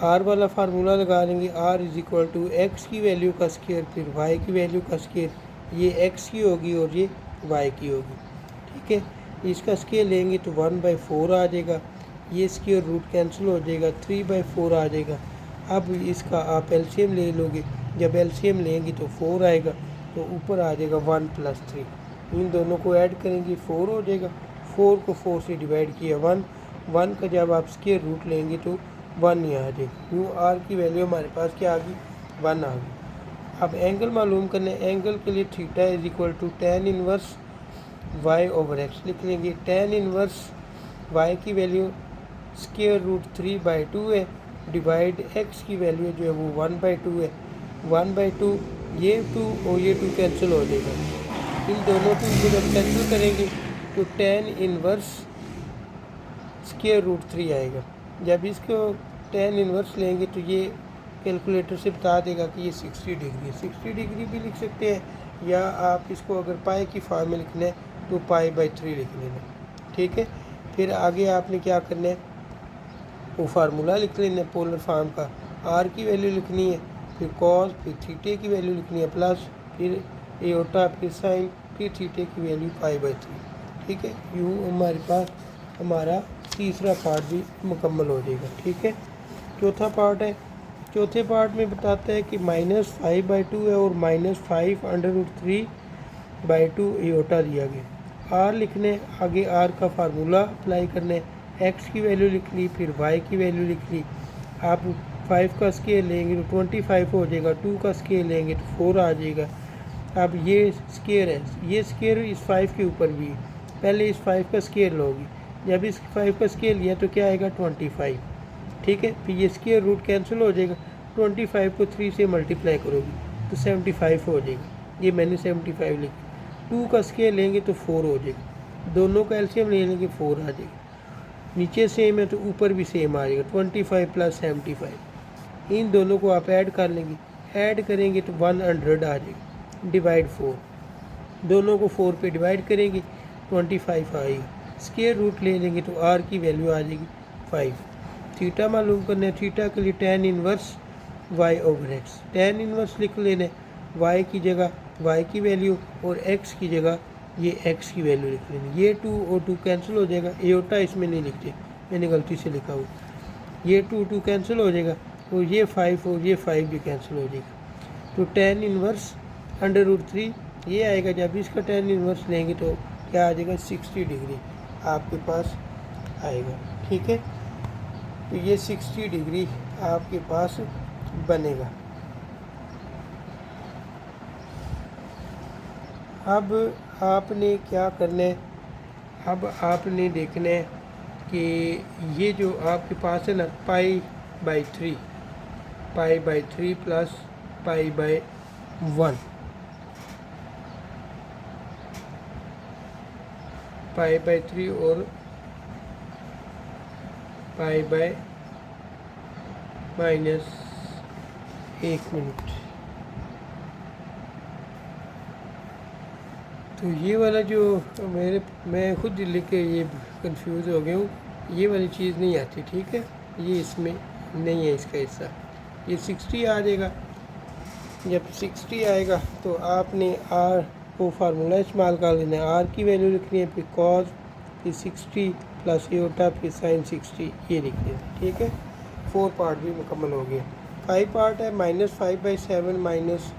R वाला फार्मूला लगा लेंगे, R is equal to x की वैल्यू का स्क्वायर फिर वाई की वैल्यू का स्क्वायर, ये एक्स की होगी और ये वाई की होगी, ठीक है। इसका स्क्वायर लेंगे तो 1/4 आ जाएगा, ये स्क्वायर रूट कैंसिल हो जाएगा, 3/4 आ जाएगा। अब इसका आप एलसीएम ले लोगे, जब एलसीएम लेंगे तो 4 आएगा, तो ऊपर आ जाएगा 1 + 3, इन दोनों को ऐड करेंगे 4 हो जाएगा। 4 को 4 से डिवाइड किया 1 का जब आप स्क्वायर रूट लेंगे तो 1 ही आ जाएगा। यूँ आर की वैल्यू हमारे पास क्या आ गई 1 आ गई। अब एंगल मालूम करने, एंगल के लिए theta is equal to tan inverse y over x लिख लेंगे। tan इनवर्स वाई की वैल्यू स्क्वायर रूट 3/2 है, डिवाइड एक्स की वैल्यू जो है वो 1/2 है। 1/2 ये 2 और ये 2 कैंसिल हो जाएगा, इन दोनों को जब कैंसिल करेंगे तो tan इनवर्स स्क्वायर रूट 3 आएगा। जब इसको tan इनवर्स लेंगे तो ये कैलकुलेटर से बता देगा कि ये 60 डिग्री है। 60 डिग्री भी लिख सकते हैं, या आप इसको अगर पाई की फॉर्म में लिखना है तो पाई/3 लिख लेना, ठीक है। फिर आगे आपने क्या करना है, वो फार्मूला लिख लेना है पोलर फॉर्म का, आर की वैल्यू लिखनी है, फिर कॉस, फिर थीटे की वैल्यू लिखनी है, प्लस फिर एयोटा, फिर साइन, फिर थीटे की वैल्यू पाई/3, ठीक है। यूँ हमारे पास हमारा तीसरा पार्ट भी मुकम्मल हो जाएगा, ठीक है। चौथा पार्ट है, चौथे पार्ट में बताता है कि -5/2 है और -5√3/2 एयोटा दिया गया। आर लिखने, आगे आर का फार्मूला अप्लाई करने, एक्स की वैल्यू लिख ली, फिर वाई की वैल्यू लिख ली। आप 5 का स्केल लेंगे तो 25 हो जाएगा, 2 का स्केल लेंगे तो 4 आ जाएगा। अब ये स्केयर है, ये स्केयर इस 5 के ऊपर भी है, पहले इस 5 का स्केयर लोगी, जब इस 5 का स्केयर लिया तो क्या आएगा 25, ठीक है। फिर ये स्केयर रूट कैंसिल हो जाएगा, 25 को 3 से मल्टीप्लाई करोगी तो 75 हो जाएगा, ये मैंने 75 लिखा। 2 का स्केयर लेंगे तो 4 हो जाएगा, दोनों का एलसीएम ले लेंगे 4 आ जाएगा। नीचे सेम है तो ऊपर भी सेम आ जाएगा, 25 + 75। इन दोनों को आप ऐड कर लेंगे, ऐड करेंगे तो 100 आ जाएगा, डिवाइड 4, दोनों को 4 पे डिवाइड करेंगे 25 आएगा। स्क्वायर रूट ले लेंगे तो आर की वैल्यू आ जाएगी 5। थीटा मालूम करना है, थीटा के लिए tan inverse y over x, tan inverse लिख लेना है, वाई की जगह वाई की वैल्यू और एक्स की जगह ये एक्स की वैल्यू लिख लेनी। ये 2 और 2 कैंसिल हो जाएगा, एयोटा इसमें नहीं लिखते, मैंने गलती से लिखा हुआ, ये 2 कैंसिल हो जाएगा और ये 5 और ये 5 भी कैंसिल हो जाएगा। तो tan इनवर्स √3 ये आएगा, जब इसका tan इनवर्स लेंगे तो क्या आ जाएगा 60 डिग्री आपके पास आएगा, ठीक है। तो ये 60 डिग्री आपके पास बनेगा। अब आपने क्या करना है, अब आपने देखना है कि ये जो आपके पास है ना पाई/3 प्लस पाई/1, π/3 और π/-1 मिनट। तो ये वाला जो मैं खुद लिख के ये कंफ्यूज हो गया हूँ, ये वाली चीज़ नहीं आती, ठीक है, ये इसमें नहीं है इसका हिस्सा। ये 60 आ जाएगा। जब 60 आएगा तो आपने आर को फार्मूला इस्तेमाल कर लेना है। आर की वैल्यू लिखनी है, फिर कॉज, फिर 60 प्लस एओटा, फिर साइन 60, ये लिख देना, ठीक है। 4 पार्ट भी मुकम्मल हो गया। 5 पार्ट है, -5/7 minus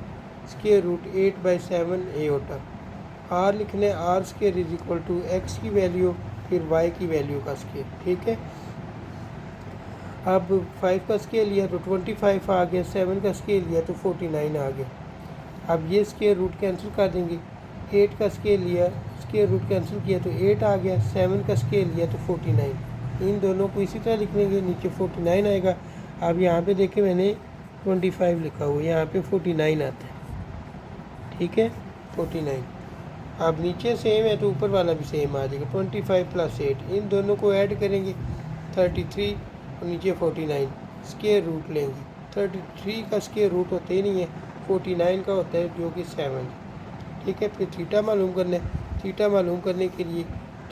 square root 8/7 iota. R लिखने, R square is equal to x की वैल्यू फिर वाई की वैल्यू का स्क्वायर, ठीक है। अब 5 का स्केल लिया तो 25 आ गया, 7 का स्केल लिया तो 49 आ गया। अब ये स्केयर रूट कैंसिल कर देंगे। 8 का स्केल लिया, स्केयर रूट कैंसिल किया तो 8 आ गया, 7 का स्केल लिया तो 49। इन दोनों को इसी तरह लिख लेंगे, नीचे 49 आएगा। अब यहाँ पे देखें मैंने 25 लिखा हुआ है, यहाँ पे 49 आता है, ठीक है, 49। अब नीचे सेम है तो ऊपर वाला भी सेम आ जाएगा, 25 + 8। इन दोनों को ऐड करेंगे 33 और नीचे 49, स्केयर रूट लेंगे। 33 का स्केयर रूट होते ही नहीं है, 49 का होता है जो कि 7, ठीक है। फिर थीटा मालूम करना है। थीटा मालूम करने के लिए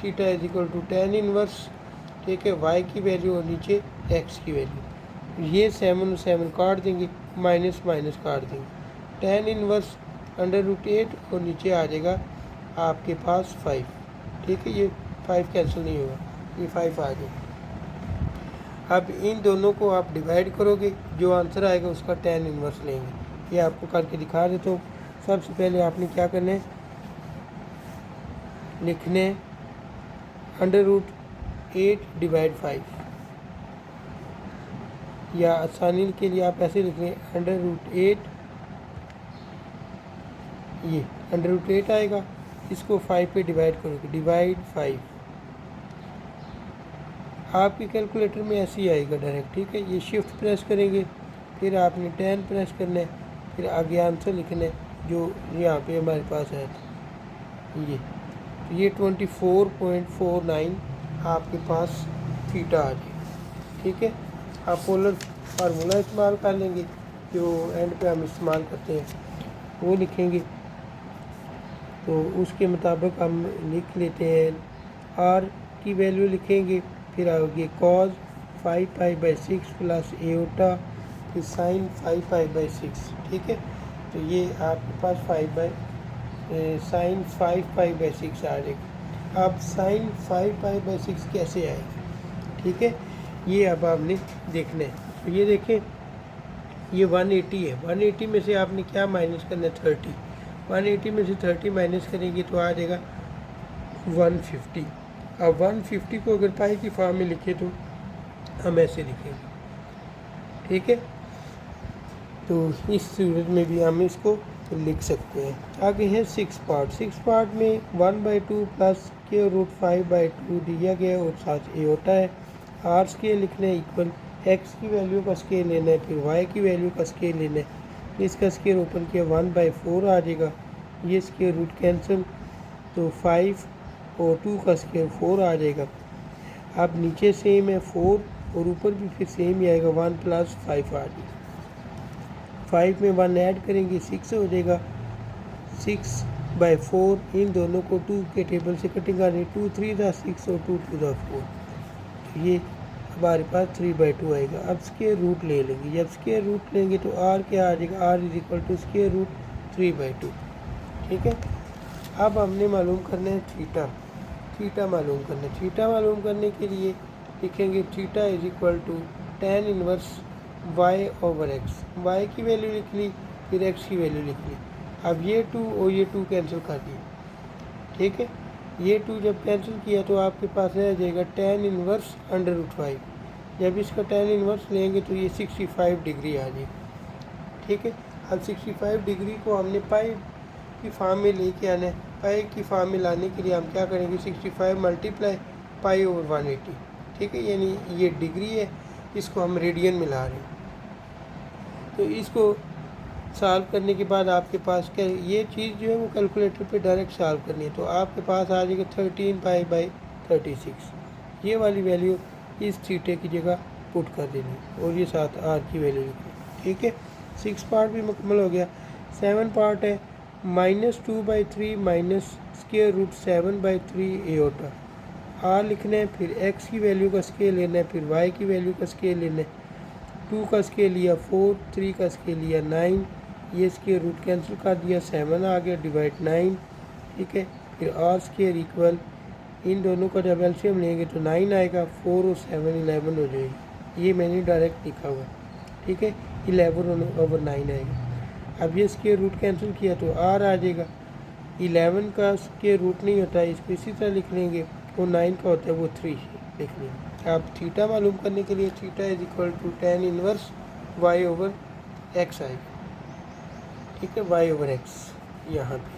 theta is equal to tan inverse, ठीक है, वाई की वैल्यू और नीचे एक्स की वैल्यू। ये 7 और 7 काट देंगे, माइनस माइनस काट देंगे। tan इनवर्स √8 और नीचे आ जाएगा आपके पास 5, ठीक है। ये 5 कैंसिल नहीं होगा, ये 5 आ जाएगा। अब इन दोनों को आप डिवाइड करोगे, जो आंसर आएगा उसका tan इनवर्स लेंगे। ये आपको करके दिखा देता हूँ। सबसे पहले आपने क्या करना है, लिखने √8 / 5, या आसानी के लिए आप ऐसे लिख लें √8, ये √8 आएगा, इसको 5 पे डिवाइड करोगे, डिवाइड 5। आपकी कैलकुलेटर में ऐसे ही आएगा डायरेक्ट, ठीक है। ये शिफ्ट प्रेस करेंगे, फिर आपने 10 प्रेस करना है, फिर आगे आंसर लिखना है जो यहाँ पे हमारे पास है। ये 24.49 आपके पास थीटा आ जाएगा, ठीक है। आप पोलर फार्मूला इस्तेमाल कर लेंगे जो एंड पे हम इस्तेमाल करते हैं, वो लिखेंगे। तो उसके मुताबिक हम लिख लेते हैं। आर की वैल्यू लिखेंगे, फिर आगे कॉज 5π/6 प्लस एओटा, फिर साइन 5π/6, ठीक है। तो ये आपके पास साइन 5π/6 आ जाएगा। अब साइन 5π/6 कैसे आएगा, ठीक है, ये अब आपने देखना है। तो ये देखें, ये 180 है। 180 में से आपने क्या माइनस करना है, 30। 180 में से 30 माइनस करेंगे तो आ जाएगा 150। अब 150 को अगर पाई की फॉर्म में लिखे तो हम ऐसे लिखेंगे, ठीक है। तो इस सूरत में भी हम इसको लिख सकते हैं। आगे है 6 पार्ट। 6 पार्ट में 1/2 प्लस स्क्वायर रूट 5/2 दिया गया और साथ एओटा है। आर स्केल लिखना है इक्वल, एक्स की वैल्यू का स्केल लेना है, फिर वाई की वैल्यू का स्केल लेना है। इसका स्केल ओपन किया 1/4 आ जाएगा, ये स्केल रूट कैंसिल, तो 5 और 2 का स्केल 4 आ जाएगा। अब नीचे सेम है 4 और ऊपर भी फिर सेम ही आएगा, 1 + 5 आ जाएगा। 5 में 1 ऐड करेंगे 6 हो जाएगा, 6/4। इन दोनों को 2 के टेबल से कटिंग करनी, 2 3 × 6 और 2 2 × 4। तो ये हमारे पास 3/2 आएगा। अब स्क्वायर रूट ले लेंगे, जब स्क्वायर रूट लेंगे तो आर क्या आ जाएगा, R is equal to square root 3/2, ठीक है। अब हमने मालूम करना है थीटा। थीटा मालूम करना है। थीटा मालूम करने के लिए लिखेंगे theta is equal to tan inverse y/x। y की वैल्यू लिख ली, फिर x की वैल्यू लिख ली। अब ये 2 और ये 2 कैंसिल कर दिए, ठीक है। ये 2 जब कैंसिल किया तो आपके पास रह जाएगा tan इनवर्स √5। जब इसका tan इनवर्स लेंगे तो ये 65 डिग्री आ जाएगी, ठीक है। अब 65 डिग्री को हमने पाई की फॉर्म में लेके आना है। पाई की फॉर्म में लाने के लिए हम क्या करेंगे, 65 × π/180, ठीक है। यानी ये डिग्री है, इसको हम रेडियन में ला रहे हैं। तो इसको सॉल्व करने के बाद आपके पास क्या, ये चीज़ जो है वो कैलकुलेटर पे डायरेक्ट सॉल्व करनी है, तो आपके पास आ जाएगा 13 पाई/36। ये वाली वैल्यू इस थीटे की जगह पुट कर देनी और ये साथ आर की वैल्यू लिखनी। ठीक है, 6 पार्ट भी मुकम्मल हो गया। 7 पार्ट है -2/3 minus square root 7/3 iota. R लिखना है, फिर एक्स की वैल्यू का स्केल लेना है, फिर वाई की वैल्यू का स्केल लेना है। 2 का स्केल लिया 4, 3 का स्केल लिया 9, ये स्केयर रूट कैंसिल कर दिया, 7 आ गया डिवाइड 9। ठीक है, फिर आर स्केयर इक्वल, इन दोनों का जब एलसीएम लेंगे तो 9 आएगा, 4 और 7 11 हो जाएगी। ये मैंने डायरेक्ट लिखा हुआ है। ठीक है, 11/9 आएगा। अब ये स्केयर रूट कैंसिल किया तो आर आ जाएगा। 11 का स्केयर रूट नहीं होता है, इसको इसी तरह लिख लेंगे, वो 9 का होता है वो 3 लिख लेंगे। अब थीटा मालूम करने के लिए theta is equal to tan inverse y/x आएगा। ठीक है, y/x, यहाँ पे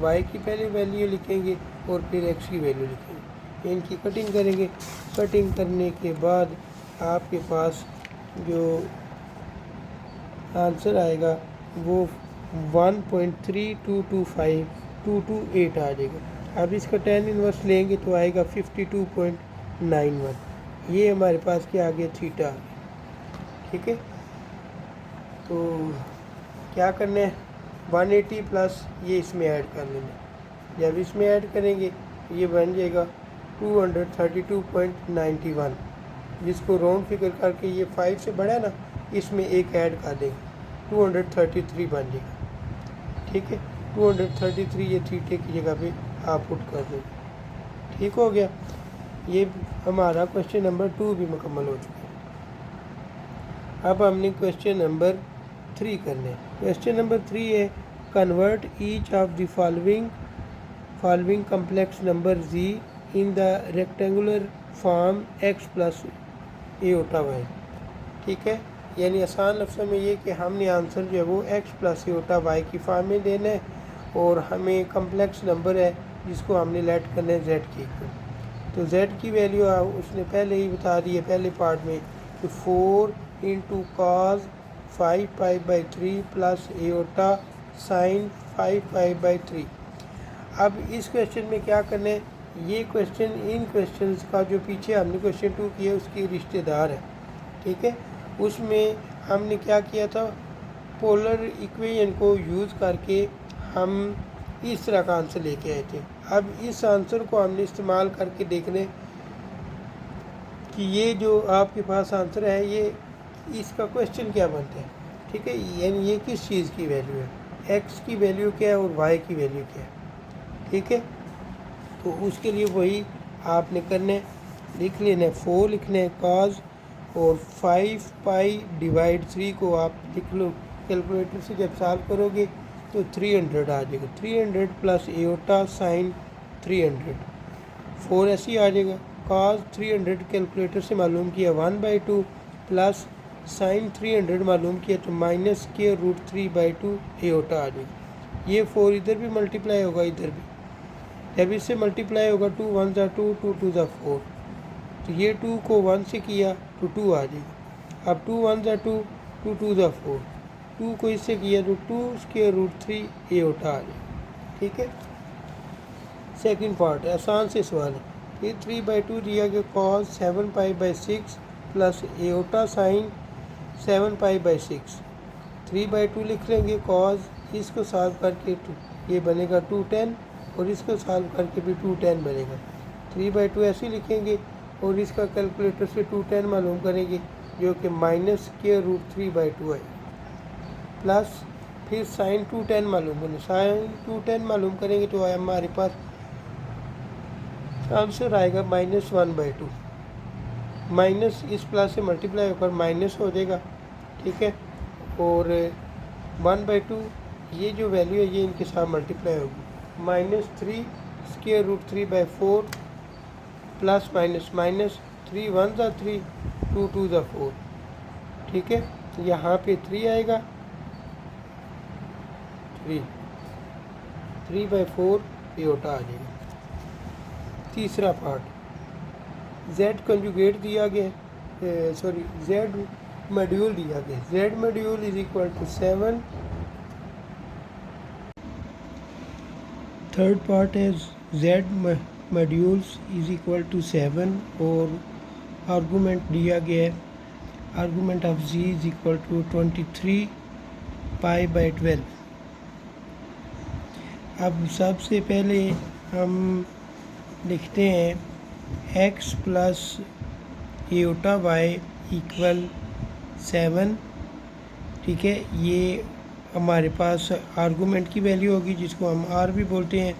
y की पहले वैल्यू लिखेंगे और फिर x की वैल्यू लिखेंगे। इनकी कटिंग करेंगे। कटिंग करने के बाद आपके पास जो आंसर आएगा वो 1.3225228 आ जाएगा। अब इसका tan इनवर्स लेंगे तो आएगा 52.91। ये हमारे पास क्या आ गया, थीटा। ठीक है, तो क्या करना है, 180 प्लस ये इसमें ऐड कर लेना। जब इसमें ऐड करेंगे ये बन जाएगा 232.91, जिसको राउंड फिगर करके ये 5 से बड़ा है ना, इसमें एक ऐड कर देंगे, 233 बन जाएगा। ठीक है, 233 ये थीटे की जगह पे आप पुट कर देंगे। ठीक हो गया, ये हमारा क्वेश्चन नंबर 2 भी मुकम्मल हो चुका है। अब हमने क्वेश्चन नंबर 3 करना है। क्वेश्चन नंबर 3 है, convert each of the following complex number z in the rectangular form x plus iota y। ठीक है, यानी आसान लफ्ज़ों में ये कि हमने आंसर जो है वो x प्लस एओटा y की फॉर्म में देना है और हमें कम्प्लेक्स नंबर है जिसको हमने लेट करना है z की। तो z की वैल्यू उसने पहले ही बता दी है पहले पार्ट में कि 4 × cos 5π/3 प्लस एओटा साइन 5π/3। अब इस क्वेश्चन में क्या करना है, ये क्वेश्चन इन क्वेश्चंस का जो पीछे हमने क्वेश्चन 2 किया उसकी रिश्तेदार है। ठीक है, उसमें हमने क्या किया था, पोलर इक्वेशन को यूज़ करके हम इस तरह का आंसर लेके आए थे। अब इस आंसर को हमने इस्तेमाल करके देखने कि ये जो आपके पास आंसर है ये इसका क्वेश्चन क्या बनता है। ठीक है, यानी ये किस चीज़ की वैल्यू है, एक्स की वैल्यू क्या है और वाई की वैल्यू क्या है। ठीक है, तो उसके लिए वही आपने करना है, लिख लेना है 4 लिखना है cos और 5π/3 को आप लिख लो कैलकुलेटर से। जब सॉल्व करोगे तो 300 आ जाएगा, 300 प्लस एओटा साइन 300, 4 ऐसे ही आ जाएगा। cos 300 कैलकुलेटर से मालूम किया 1/2 प्लस साइन 300 मालूम किया तो माइनस के √3/2 एओटा आ जाएगा। ये 4 इधर भी मल्टीप्लाई होगा, इधर भी जब इससे मल्टीप्लाई होगा 2 1 ज़ा 2 2 2 ज़ा 4, तो ये 2 को 1 से किया तो 2 आ जाएगा। अब 2 1 ज़ा 2 2 2 ज़ा 4, 2 को इससे किया तो 2 के √3 एओटा आ जाएगा। ठीक है, सेकंड पार्ट है, आसान से सवाल है। ये 3/2 दिया गया cos 7π/6 प्लस एओटा साइन 7π/6, 3/2 लिख लेंगे cos, इसको सॉल्व करके ये बनेगा 2tan और इसको सॉल्व करके भी 2tan बनेगा। 3/2 ऐसे लिखेंगे और इसका कैलकुलेटर से 2tan मालूम करेंगे जो कि माइनस के √3/2 है, प्लस फिर साइन 2tan मालूम करेंगे, साइन 2tan मालूम करेंगे तो हमारे पास आंसर आएगा -1/2। माइनस इस प्लस से मल्टीप्लाई होकर माइनस हो जाएगा। ठीक है, और 1/2 ये जो वैल्यू है ये इनके साथ मल्टीप्लाई होगी, -3 square root 3/4 plus minus minus 3 1 ज़ा 3 2 2 ज़ा 4। ठीक है, यहाँ पे 3 आएगा, 3/4 एओटा आ जाएगा। तीसरा पार्ट, z कंजुगेट दिया गया, z मॉड्यूल दिया गया, z module is equal to 7 third part है z modules is equal to 7 और आर्गूमेंट दिया गया है argument of z is equal to 23 π/12। अब सबसे पहले हम लिखते हैं x plus iota y equal 7। ठीक है, ये हमारे पास आर्गूमेंट की वैल्यू होगी जिसको हम r भी बोलते हैं।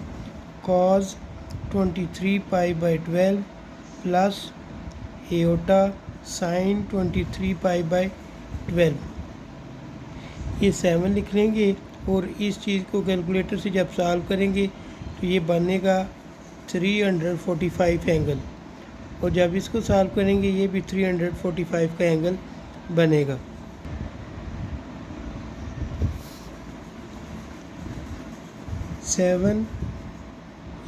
cos 23 π/12 प्लस एटा साइन 23 π/12, ये 7 लिख लेंगे और इस चीज़ को कैलकुलेटर से जब सॉल्व करेंगे तो ये बनेगा 345 एंगल, और जब इसको सॉल्व करेंगे ये भी 345 का एंगल बनेगा। सेवन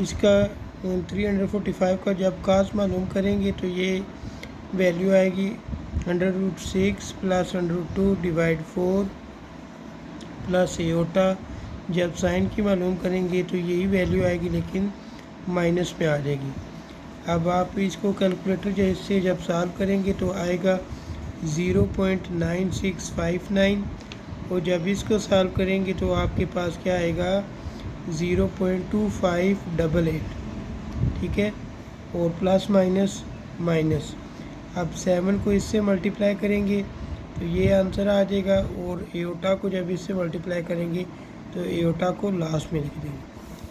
इसका 345 का जब कास मालूम करेंगे तो ये वैल्यू आएगी √6 प्लस √2 डिवाइड 4 प्लस एटा। जब साइन की मालूम करेंगे तो यही वैल्यू आएगी लेकिन माइनस में आ जाएगी। अब आप इसको कैलकुलेटर जैसे जब सॉल्व करेंगे तो आएगा 0.9659, और जब इसको सॉल्व करेंगे तो आपके पास क्या आएगा 0.2588। ठीक है, और प्लस माइनस माइनस। अब 7 को इससे मल्टीप्लाई करेंगे तो ये आंसर आ जाएगा, और एटा को जब इससे मल्टीप्लाई करेंगे तो एटा को लास्ट में लिख देंगे।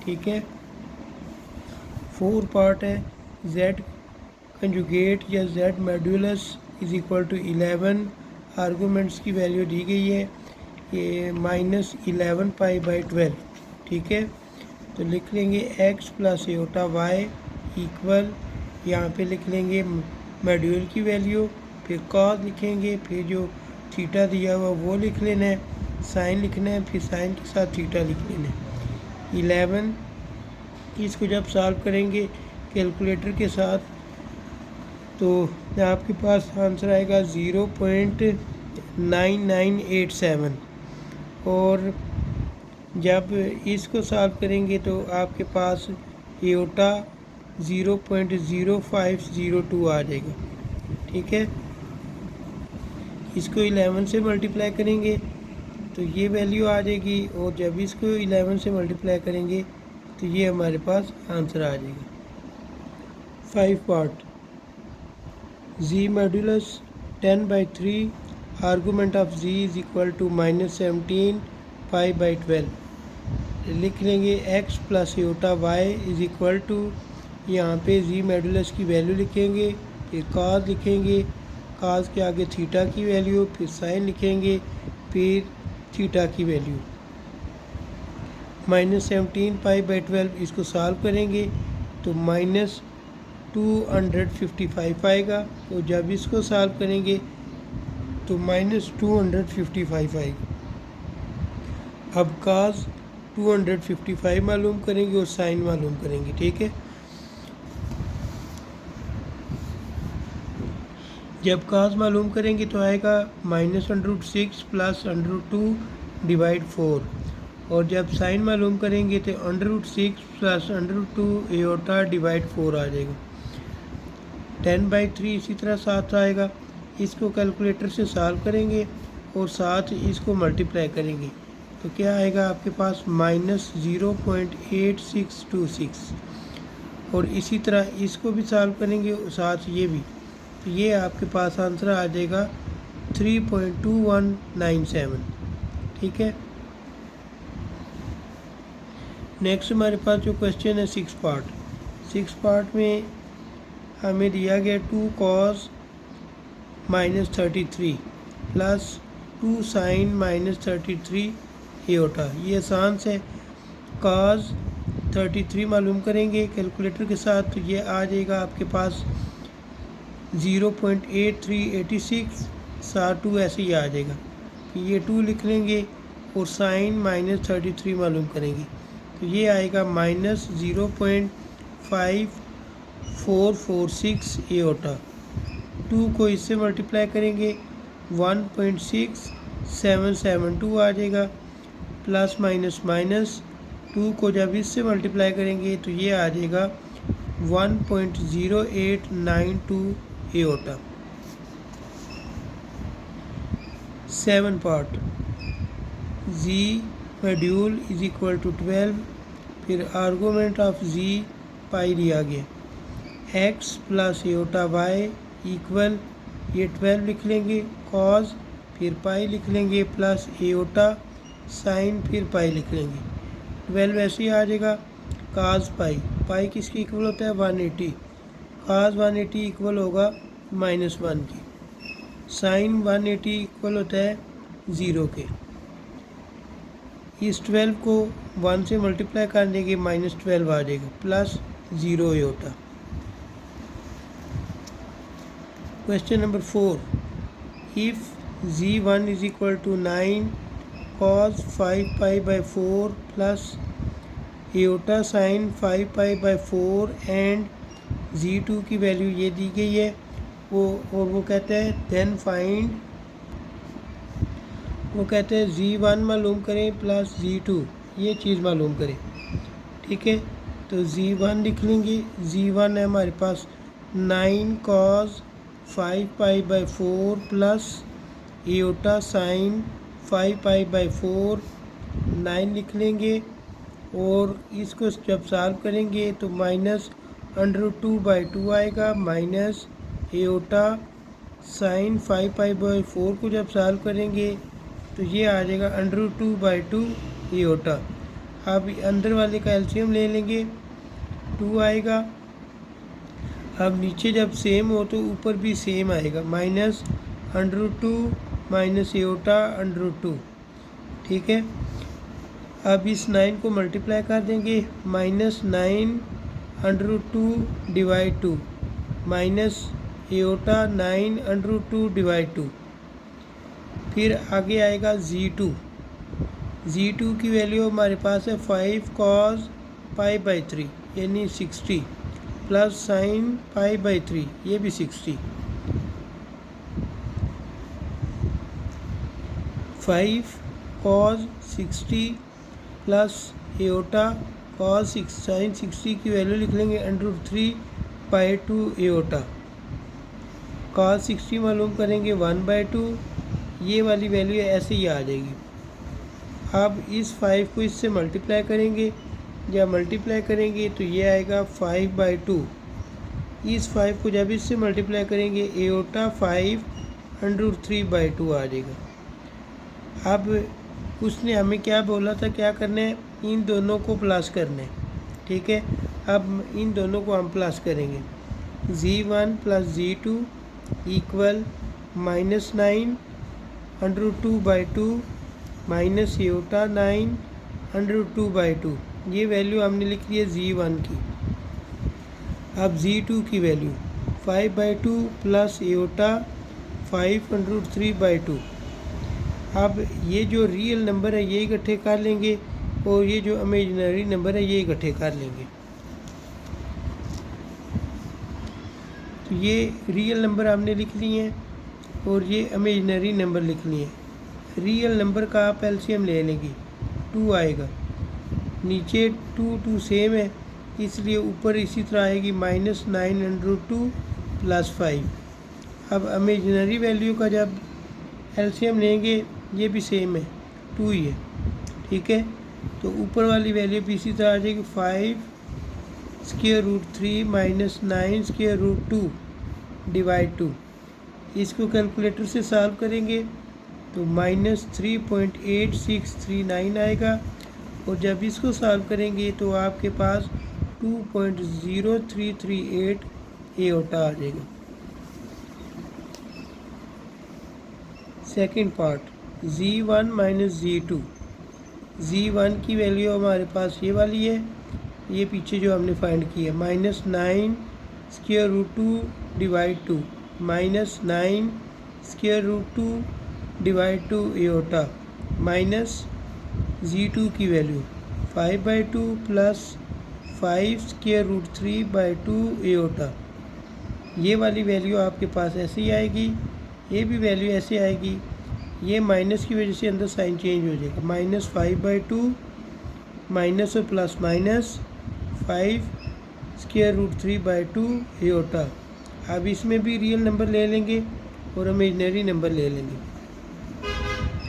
ठीक है, 4 पार्ट है z कंजुगेट या z modulus is equal to 11। Arguments की वैल्यू दी गई है ये -11 π/12। ठीक है, तो लिख लेंगे x plus iota y equal, यहाँ पे लिख लेंगे मॉड्यूल की वैल्यू, फिर कॉस लिखेंगे, फिर जो थीटा दिया हुआ वो लिख लेना है, साइन लिखना है, फिर साइन के साथ थीटा लिख लेना है। 11 इसको जब सॉल्व करेंगे कैलकुलेटर के साथ तो आपके पास आंसर आएगा 0.9987, और जब इसको सॉल्व करेंगे तो आपके पास एटा 0.0502 आ जाएगा। ठीक है, इसको 11 से मल्टीप्लाई करेंगे तो ये वैल्यू आ जाएगी, और जब इसको 11 से मल्टीप्लाई करेंगे तो ये हमारे पास आंसर आ जाएगा। 5 part z modulus 10/3 argument of z is equal to -17 π/12। लिख लेंगे x plus iota y is equal to, यहाँ पे z मॉड्यूलस की वैल्यू लिखेंगे, फिर cos लिखेंगे, cos के आगे थीटा की वैल्यू, फिर साइन लिखेंगे, फिर थीटा की वैल्यू। -17 π/12 इसको सॉल्व करेंगे तो -255 आएगा, तो जब इसको सॉल्व करेंगे तो -255 आएगा। अब cos 255 मालूम करेंगे और साइन मालूम करेंगे। ठीक है, जब cos मालूम करेंगे तो आएगा -√6 प्लस √2 डिवाइड 4, और जब साइन मालूम करेंगे तो √6 प्लस √2 एटा डिवाइड 4 आ जाएगा। 10/3 इसी तरह साथ आएगा। इसको कैलकुलेटर से सॉल्व करेंगे और साथ इसको मल्टीप्लाई करेंगे तो क्या आएगा आपके पास -0.8626, और इसी तरह इसको भी सॉल्व करेंगे और साथ ये भी, तो ये आपके पास आंसर आ जाएगा 3.2197। ठीक है, नेक्स्ट हमारे पास जो क्वेश्चन है 6 पार्ट। 6 पार्ट में हमें दिया गया 2 cos -33 प्लस 2 साइन -33 एटा। ये आसान से cos 33 मालूम करेंगे कैलकुलेटर के साथ तो ये आ जाएगा आपके पास 0.8386, साथ 2 ऐसे ही आ जाएगा। ये 2 लिख लेंगे और साइन -33 मालूम करेंगे तो ये आएगा -0.5446 एटा। 2 को इससे मल्टीप्लाई करेंगे 1.6772 आ जाएगा, प्लस माइनस माइनस 2 को जब इससे मल्टीप्लाई करेंगे तो ये आ जाएगा 1.0892 iota. 7 part z module is equal to 12, फिर आर्गूमेंट ऑफ z पाई दिया गया, x plus iota y equal ये 12 लिख लेंगे, कॉज फिर पाई लिख लेंगे प्लस एओटा साइन फिर पाई लिख लेंगे। 12 वैसे ही आ जाएगा काज पाई, पाई किसकी इक्वल होता है 180, काज 180 इक्वल होगा -1 की, साइन 180 इक्वल होता है 0 के। इस 12 को 1 से मल्टीप्लाई कर देंगे -12 आ जाएगा plus 0 iota. Question number 4, if z1 is equal to 9 cos 5 pi by 4 plus iota sine 5 pi by 4 and z2 की वैल्यू ये दी गई है वो कहते हैं देन फाइंड, वो कहते हैं z1 मालूम करें प्लस z2, ये चीज़ मालूम करें। ठीक है, तो z1 लिख लेंगे, z1 है हमारे पास 9 cos 5 pi by 4 plus iota sine 5 pi by 4 9 लिख लेंगे, और इसको जब सॉल्व करेंगे तो -√2/2 आएगा, minus iota sine 5 pi by 4 को जब सॉल्व करेंगे तो ये आ जाएगा √2/2 एओटा। अब अंदर वाले का एलसीएम ले लेंगे, 2 आएगा। अब नीचे जब सेम हो तो ऊपर भी सेम आएगा, -√2 माइनस एओटा √2। ठीक है, अब इस 9 को मल्टीप्लाई कर देंगे, -9√2 डिवाइड 2 माइनस एओटा 9√2/2। फिर आगे आएगा z2 की वैल्यू हमारे पास है 5 cos pi by 3 यानी 60 प्लस साइन pi by 3 ये भी 60, 5 cos 60 plus iota cos sine 60 की वैल्यू लिख लेंगे √3/2 एओटा, cos 60 मालूम करेंगे 1/2, ये वाली वैल्यू ऐसे ही आ जाएगी। अब इस 5 को इससे मल्टीप्लाई करेंगे, जब मल्टीप्लाई करेंगे तो ये आएगा 5/2, इस 5 को जब इससे मल्टीप्लाई करेंगे एओटा 5√3/2 आ जाएगा। अब उसने हमें क्या बोला था, क्या करना है, इन दोनों को प्लस करना है। ठीक है, अब इन दोनों को हम प्लस करेंगे, z1 plus z2 equal -9√2/2 minus aorta 9√2/2, ये वैल्यू हमने लिख ली है z1 की। अब z2 की वैल्यू 5/2 प्लस एओटा 5√3/2। अब ये जो रियल नंबर है ये इकट्ठे कर लेंगे, और ये जो इमेजिनरी नंबर है ये इकट्ठे कर लेंगे। तो ये रियल नंबर हमने लिख लिए हैं और ये इमेजिनरी नंबर लिख लिए हैं। रियल नंबर का आप एलसीएम ले लेंगे, 2 आएगा, नीचे 2 सेम है इसलिए ऊपर इसी तरह आएगी -9√2 प्लस 5। अब इमेजिनरी वैल्यू का जब एलसीएम लेंगे ये भी सेम है, 2 ही है। ठीक है, तो ऊपर वाली वैल्यू भी इसी तरह आ जाएगी 5√3 माइनस 9√2 डिवाइड 2। इसको कैलकुलेटर से सॉल्व करेंगे तो -3.8639 आएगा, और जब इसको सॉल्व करेंगे तो आपके पास 2.0338 एओटा आ जाएगा। Second part z1 minus z2, z1 की वैल्यू हमारे पास ये वाली है, ये पीछे जो हमने फाइंड की है, -9√2 divide 2 -9√2 divide 2 aorta, minus z2 की वैल्यू 5/2 प्लस 5√3/2 एओटा। ये वाली वैल्यू आपके पास ऐसे ही आएगी, ये भी वैल्यू ऐसे आएगी, ये माइनस की वजह से अंदर साइन चेंज हो जाएगा, -5/2 माइनस और प्लस माइनस 5√3/2 एओटा। अब इसमें भी रियल नंबर ले लेंगे और इमेजिनरी नंबर ले लेंगे।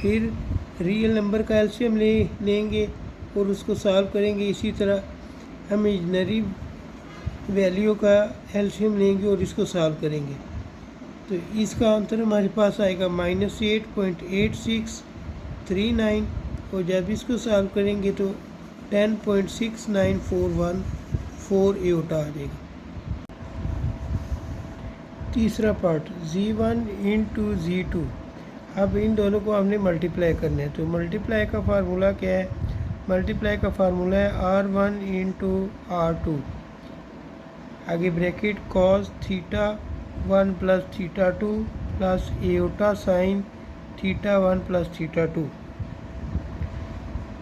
फिर रियल नंबर का एलसीएम लेंगे और उसको सॉल्व करेंगे। इसी तरह इमेजिनरी वैल्यू का एलसीएम लेंगे और इसको सॉल्व करेंगे। तो इसका आंसर हमारे पास आएगा -8.8639 और जब इसको सॉल्व करेंगे तो 10.69414 एओटा आ जाएगा। तीसरा पार्ट Z1 इंटू Z2। अब इन दोनों को हमने मल्टीप्लाई करना है। तो मल्टीप्लाई का फार्मूला क्या है? मल्टीप्लाई का फार्मूला है R1 इंटू R2, आगे bracket cos θ1 plus θ2 plus iota sine θ1 plus θ2।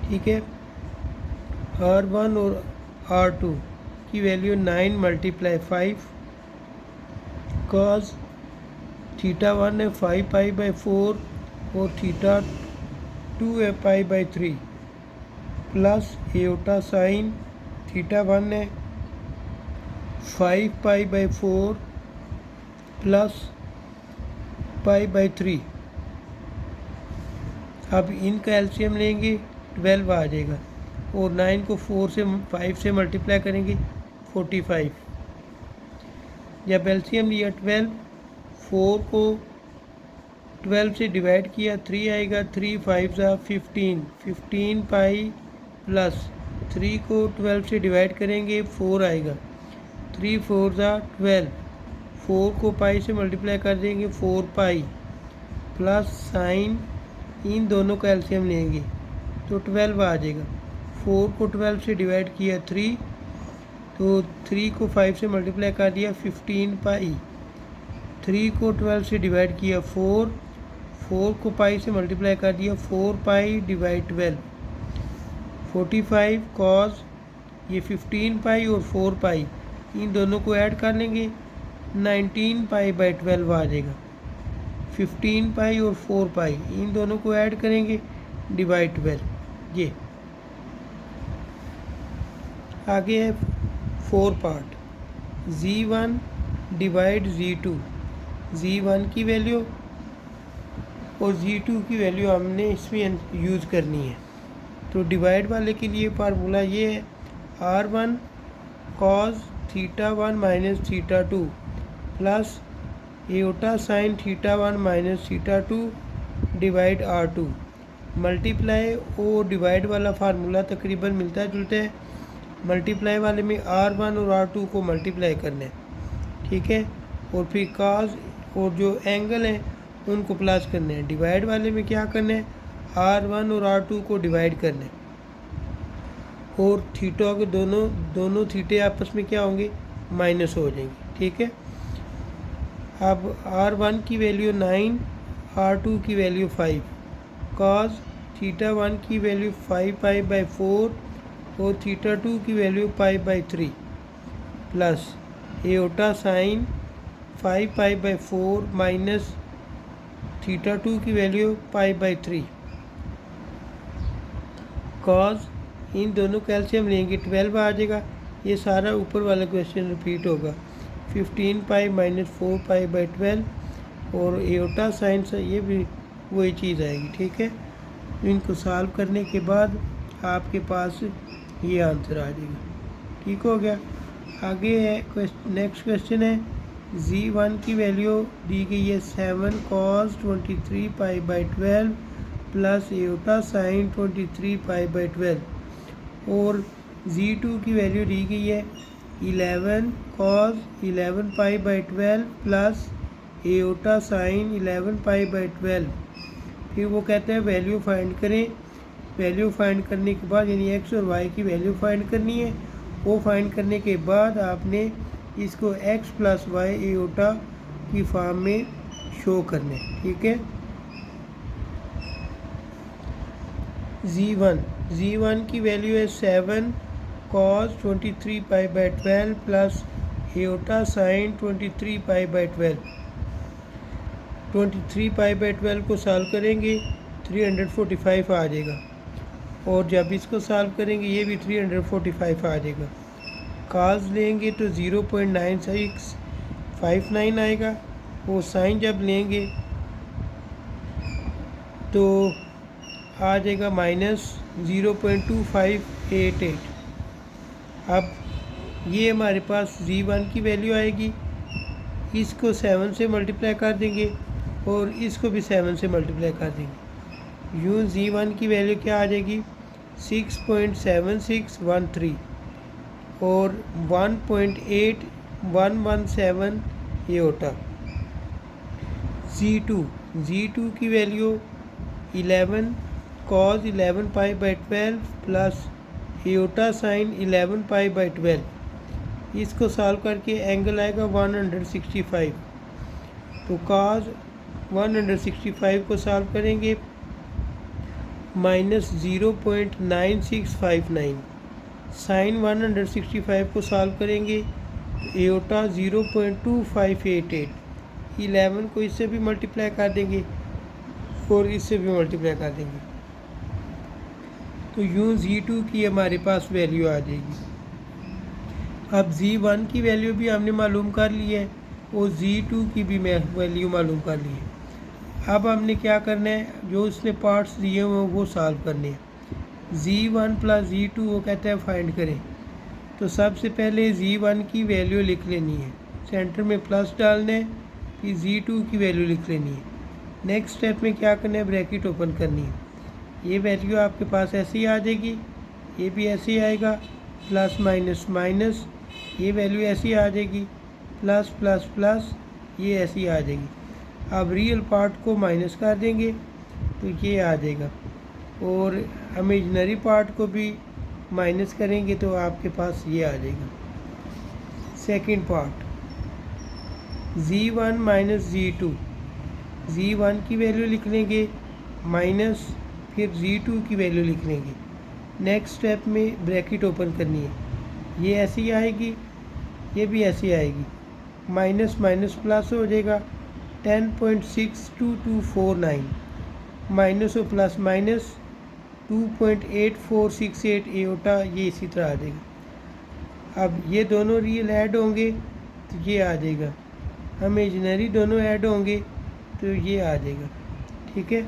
ठीक है। R1 और R2 की वैल्यू 9 × 5 cos θ1 है 5π/4 और θ2 है π/3 प्लस एओटा साइन θ1 है 5π/4 प्लस π/3। अब इनका एलसीएम लेंगे 12 आ जाएगा और 9 को 5 से मल्टीप्लाई करेंगे 45। जब एलसीएम लिया 12, 4 को 12 से डिवाइड किया 3 आएगा, 3 5 ज़ा 15, 15 पाई प्लस 3 को 12 से डिवाइड करेंगे 4 आएगा, 3 4 ज़ा 12, 4 को पाई से मल्टीप्लाई कर देंगे 4 पाई प्लस साइन इन दोनों का एलसीएम लेंगे तो 12 आ जाएगा। 4 को 12 से डिवाइड किया 3, तो 3 को 5 से मल्टीप्लाई कर दिया 15 पाई, 3 को 12 से डिवाइड किया 4, 4 को पाई से मल्टीप्लाई कर दिया 4 पाई डिवाइड 12, 45 कॉस ये 15 पाई और 4 पाई इन दोनों को ऐड कर लेंगे 19 π/12 आ जाएगा। 15 पाई और 4 पाई इन दोनों को ऐड करेंगे डिवाइड 12। ये आगे है 4 part Z1 divide Z2। Z1 की वैल्यू और Z2 की वैल्यू हमने इसमें यूज़ करनी है। तो डिवाइड वाले के लिए फार्मूला ये है R1 cos θ1 minus θ2 plus iota sine θ1 minus θ2 divide R2 multiply और डिवाइड वाला फार्मूला तकरीबन मिलता जुलता है। मल्टीप्लाई वाले में R1 और R2 को मल्टीप्लाई करना है, ठीक है, और फिर cos और जो एंगल हैं उनको प्लस करना है। डिवाइड वाले में क्या करना है? R1 और R2 को डिवाइड करना है और थीटा के दोनों थीटे आपस में क्या होंगे? माइनस हो जाएंगे, ठीक है। अब R1 की वैल्यू 9, R2 की वैल्यू 5, cos θ1 की वैल्यू 5π/4 और θ2 की value π/3 plus iota sine 5π/4 minus θ2 की वैल्यू π/3 cos इन दोनों कैल्शियम लेंगे 12 आ जाएगा। ये सारा ऊपर वाला क्वेश्चन रिपीट होगा 15 पाई माइनस 4 π/12 और एओटा साइन से ये भी वही चीज़ आएगी, ठीक है। इनको सॉल्व करने के बाद आपके पास ये आंसर आ जाएगा, ठीक हो गया। आगे है नेक्स्ट क्वेश्चन है Z1 की वैल्यू दी गई है 7 cos 23 π/12 प्लस एओटा साइन 23 π/12 और Z2 की वैल्यू दी गई है 11 cos 11 π/12 प्लस एओटा साइन 11 π/12। फिर वो कहते हैं वैल्यू फाइंड करें। वैल्यू फाइंड करने के बाद यानी x और y की वैल्यू फाइंड करनी है। वो फाइंड करने के बाद आपने इसको x प्लस वाई एओटा की फॉर्म में शो करना है, ठीक है। Z1 की वैल्यू है 7 cos 23 π/12 प्लस एओटा साइन 23 π/12। 23 π/12 को सॉल्व करेंगे 345 आ जाएगा और जब इसको सॉल्व करेंगे ये भी 345 आ जाएगा। काज लेंगे तो 0.9659 आएगा, वो साइन जब लेंगे तो आ जाएगा -0.2588। अब ये हमारे पास Z1 की वैल्यू आएगी, इसको 7 से मल्टीप्लाई कर देंगे और इसको भी 7 से मल्टीप्लाई कर देंगे। यूँ Z1 की वैल्यू क्या आ जाएगी 6.7613 और 1.8117 एओटा। Z2 की value 11 cos 11 pi by 12 plus iota sine 11 pi by 12। इसको सॉल्व करके एंगल आएगा 165। तो cos 165 को सॉल्व करेंगे -0.9659, साइन 165 को सॉल्व करेंगे एओटा 0.2588। 11 को इससे भी मल्टीप्लाई कर देंगे और इससे भी मल्टीप्लाई कर देंगे, तो यूँ Z2 की हमारे पास वैल्यू आ जाएगी। अब Z1 की वैल्यू भी हमने मालूम कर ली है और Z2 की भी वैल्यू मालूम कर ली है। अब हमने क्या करना है, जो उसने पार्ट्स दिए हुए वो सॉल्व करने हैं। Z1 प्लस Z2 वो कहता है फाइंड करें, तो सबसे पहले Z1 की वैल्यू लिख लेनी है, सेंटर में प्लस डालना है, फिर Z2 की वैल्यू लिख लेनी है। नेक्स्ट स्टेप में क्या करना है, ब्रैकेट ओपन करनी है। ये वैल्यू आपके पास ऐसे ही आ जाएगी, ये भी ऐसे ही आएगा, प्लस माइनस माइनस, ये वैल्यू ऐसी आ जाएगी, प्लस प्लस प्लस, ये ऐसी आ जाएगी। अब रियल पार्ट को माइनस कर देंगे तो ये आ जाएगा, और इमेजिनरी पार्ट को भी माइनस करेंगे तो आपके पास ये आ जाएगा। Second part Z1 minus Z2, Z1 की वैल्यू लिख लेंगे माइनस फिर Z2 की वैल्यू लिख लेंगे। नेक्स्ट स्टेप में ब्रैकेट ओपन करनी है, ये ऐसी आएगी, ये भी ऐसी आएगी, माइनस माइनस प्लस हो जाएगा 10.62249, माइनस और प्लस माइनस 2.8468 एओटा, ये इसी तरह आ जाएगा। अब ये दोनों रियल ऐड होंगे तो ये आ जाएगा, इमेजिनरी दोनों ऐड होंगे तो ये आ जाएगा। ठीक है,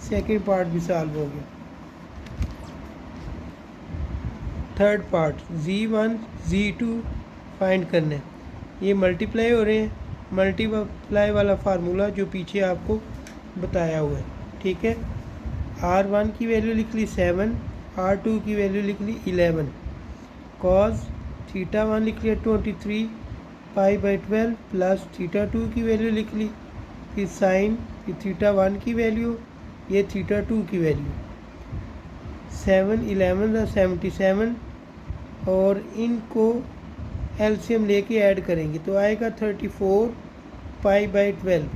सेकंड पार्ट भी सॉल्व हो गया। Third part Z1 Z2 find करना है। ये मल्टीप्लाई हो रहे हैं, मल्टीप्लाई वाला फार्मूला जो पीछे आपको बताया हुआ है। ठीक है, R1 की वैल्यू लिख ली 7, R2 की वैल्यू लिख ली 11, cos θ1 लिख लिया 23 पाई बाई 12 प्लस θ2 की वैल्यू लिख ली, फिर साइन, फिर θ1 की वैल्यू, ये θ2 की वैल्यू, 7 11 77, और इनको एलसीएम लेके ऐड करेंगे तो आएगा 34 पाई बाई 12।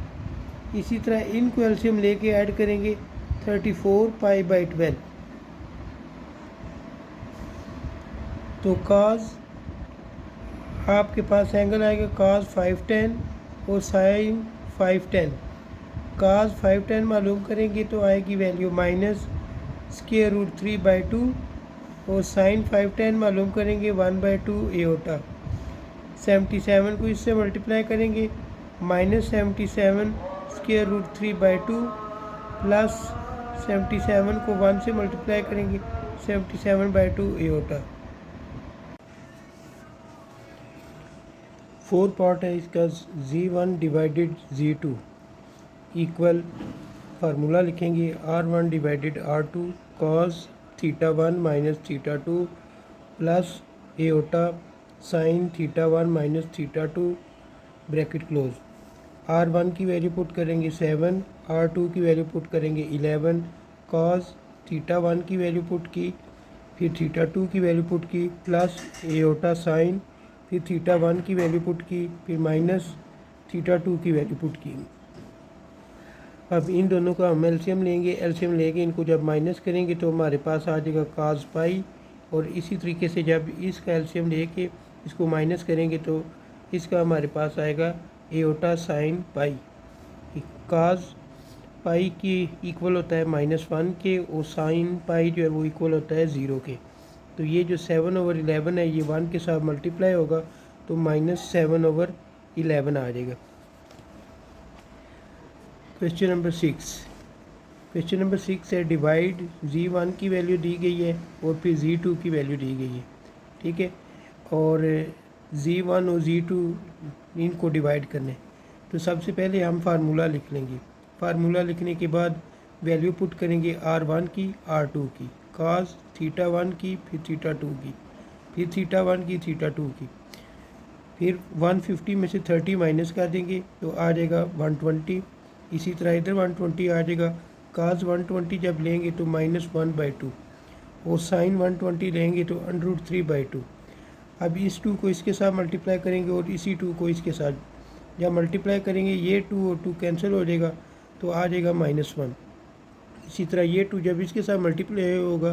इसी तरह इनको एलसीएम लेके ऐड करेंगे 34 पाई बाई 12। तो cos आपके पास एंगल आएगा cos 510 और sin 510। cos 510 मालूम करेंगे तो आएगी वैल्यू -√3/2 और sin 510 मालूम करेंगे 1/2 एओटा। 77 को इससे मल्टीप्लाई करेंगे, -77√3/2 प्लस 77 को 1 से मल्टीप्लाई करेंगे 77/2 एओटा। फोर्थ पार्ट है इसका Z1 divided Z2 equal, formula लिखेंगे R1 divided R2 cos θ1 minus θ2 plus iota sine θ1 minus θ2 bracket close. R1 की वैल्यू पुट करेंगे 7, R2 की वैल्यू पुट करेंगे 11, cos θ1 की वैल्यू पुट की, फिर θ2 की वैल्यू पुट की, प्लस एओटा साइन, फिर θ1 की वैल्यू पुट की, फिर माइनस θ2 की वैल्यू पुट की। अब इन दोनों का हम एलसीएम लेंगे, एलसीएम लेके इनको जब माइनस करेंगे तो हमारे पास आ जाएगा cos पाई, और इसी तरीके से जब इसका एलसीएम लेके इसको माइनस करेंगे तो इसका हमारे पास आएगा एओटा साइन पाई। cos पाई की इक्वल होता है -1 के, और साइन पाई जो है वो इक्वल होता है 0 के। तो ये जो 7/11 है ये 1 के साथ मल्टीप्लाई होगा तो -7/11 आ जाएगा। क्वेश्चन नंबर 6 है डिवाइड z1 की वैल्यू दी गई है और फिर z2 की वैल्यू दी गई है, ठीक है, और z1 और z2 इनको डिवाइड करने। तो सबसे पहले हम फार्मूला लिख लेंगे। फार्मूला लिखने के बाद वैल्यू पुट करेंगे r1 की r2 की, cos θ1 की, फिर θ2 की, फिर θ1 की, θ2 की, फिर 150 में से 30 माइनस कर देंगे तो आ जाएगा 120। इसी तरह इधर 120 आ जाएगा। cos 120 जब लेंगे तो -1/2 और sin 120 लेंगे तो √3/2। अब इस 2 को इसके साथ मल्टीप्लाई करेंगे और इसी 2 को इसके साथ जब मल्टीप्लाई करेंगे ये 2 और 2 कैंसिल हो जाएगा तो आ जाएगा -1। इसी तरह ये 2 जब इसके साथ मल्टीप्लाई होगा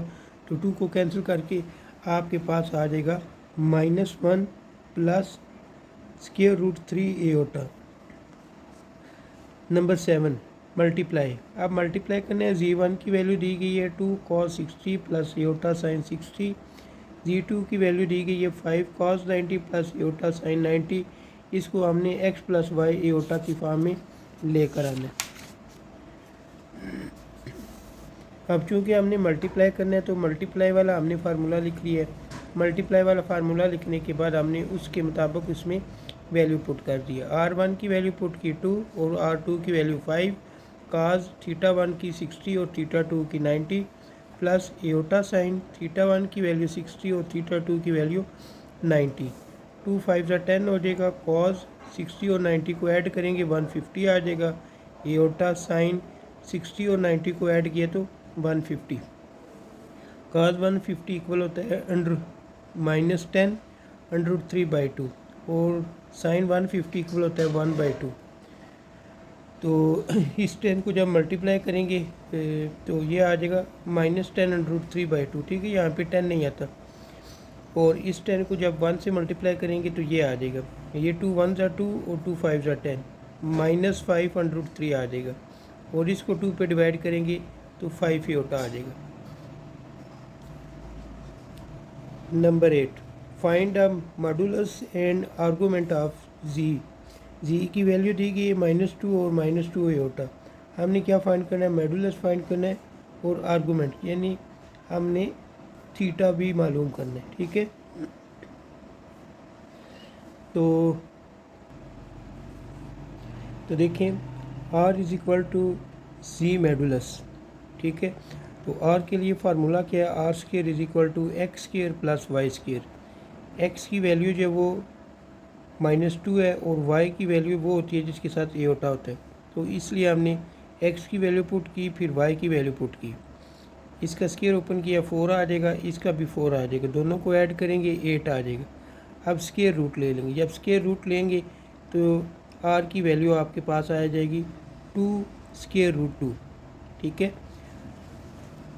तो 2 को कैंसिल करके आपके पास आ जाएगा -1 प्लस √3 एओटा। Number 7 multiply. अब मल्टीप्लाई करने हैं। z1 की वैल्यू दी गई है 2 cos 60 plus iota sign 60। z2 की वैल्यू दी गई है 5 cos 90 प्लस एओटा साइन 90। इसको हमने x प्लस वाई एओटा की फॉर्म में लेकर आना। अब चूँकि हमने मल्टीप्लाई करना है तो मल्टीप्लाई वाला हमने फार्मूला लिख लिया है। मल्टीप्लाई वाला फार्मूला लिखने के बाद हमने उसके मुताबिक उसमें वैल्यू पुट कर दिया। r1 की वैल्यू पुट की 2 और r2 की वैल्यू 5, cos θ1 की 60 और θ2 की 90 प्लस एओटा साइन θ1 की वैल्यू 60 और θ2 की वैल्यू 90। 2 5 10 हो जाएगा। cos 60 और 90 को ऐड करेंगे 150 आ जाएगा। एओटा साइन 60 और 90 को ऐड किया तो 150। cos 150 इक्वल होता है -10 √3/2 और साइन 150 इक्वल होता है 1/2। तो इस 10 को जब मल्टीप्लाई करेंगे तो ये आ जाएगा -10 √3/2, ठीक है, यहाँ पे 10 नहीं आता। और इस 10 को जब 1 से मल्टीप्लाई करेंगे तो ये आ जाएगा, ये 2 1 ज़ा 2 और 2 5 ज़ा 10, -5 √3 आ जाएगा। और इसको 2 पे डिवाइड करेंगे तो 5 एओटा आ जाएगा। Number 8 find the modulus and argument of Z की वैल्यू दी गई है -2 और -2 एओटा। हमने क्या फाइंड करना है, मॉडुलस फाइंड करना है और आर्गूमेंट यानी हमने थीटा भी मालूम करना है, ठीक है। तो देखें r is equal to z modulus, ठीक है। तो r के लिए फार्मूला क्या है, r² is equal to x² plus y²। x की वैल्यू जो वो -2 है और y की वैल्यू वो होती है जिसके साथ एओटा होता है। तो इसलिए हमने x की वैल्यू पुट की, फिर y की वैल्यू पुट की। इसका स्क्वायर ओपन किया 4 आ जाएगा, इसका भी 4 आ जाएगा, दोनों को ऐड करेंगे 8 आ जाएगा। अब स्क्वायर रूट ले लेंगे। जब स्क्वायर रूट लेंगे तो r की वैल्यू आपके पास आ जाएगी 2√2, ठीक है।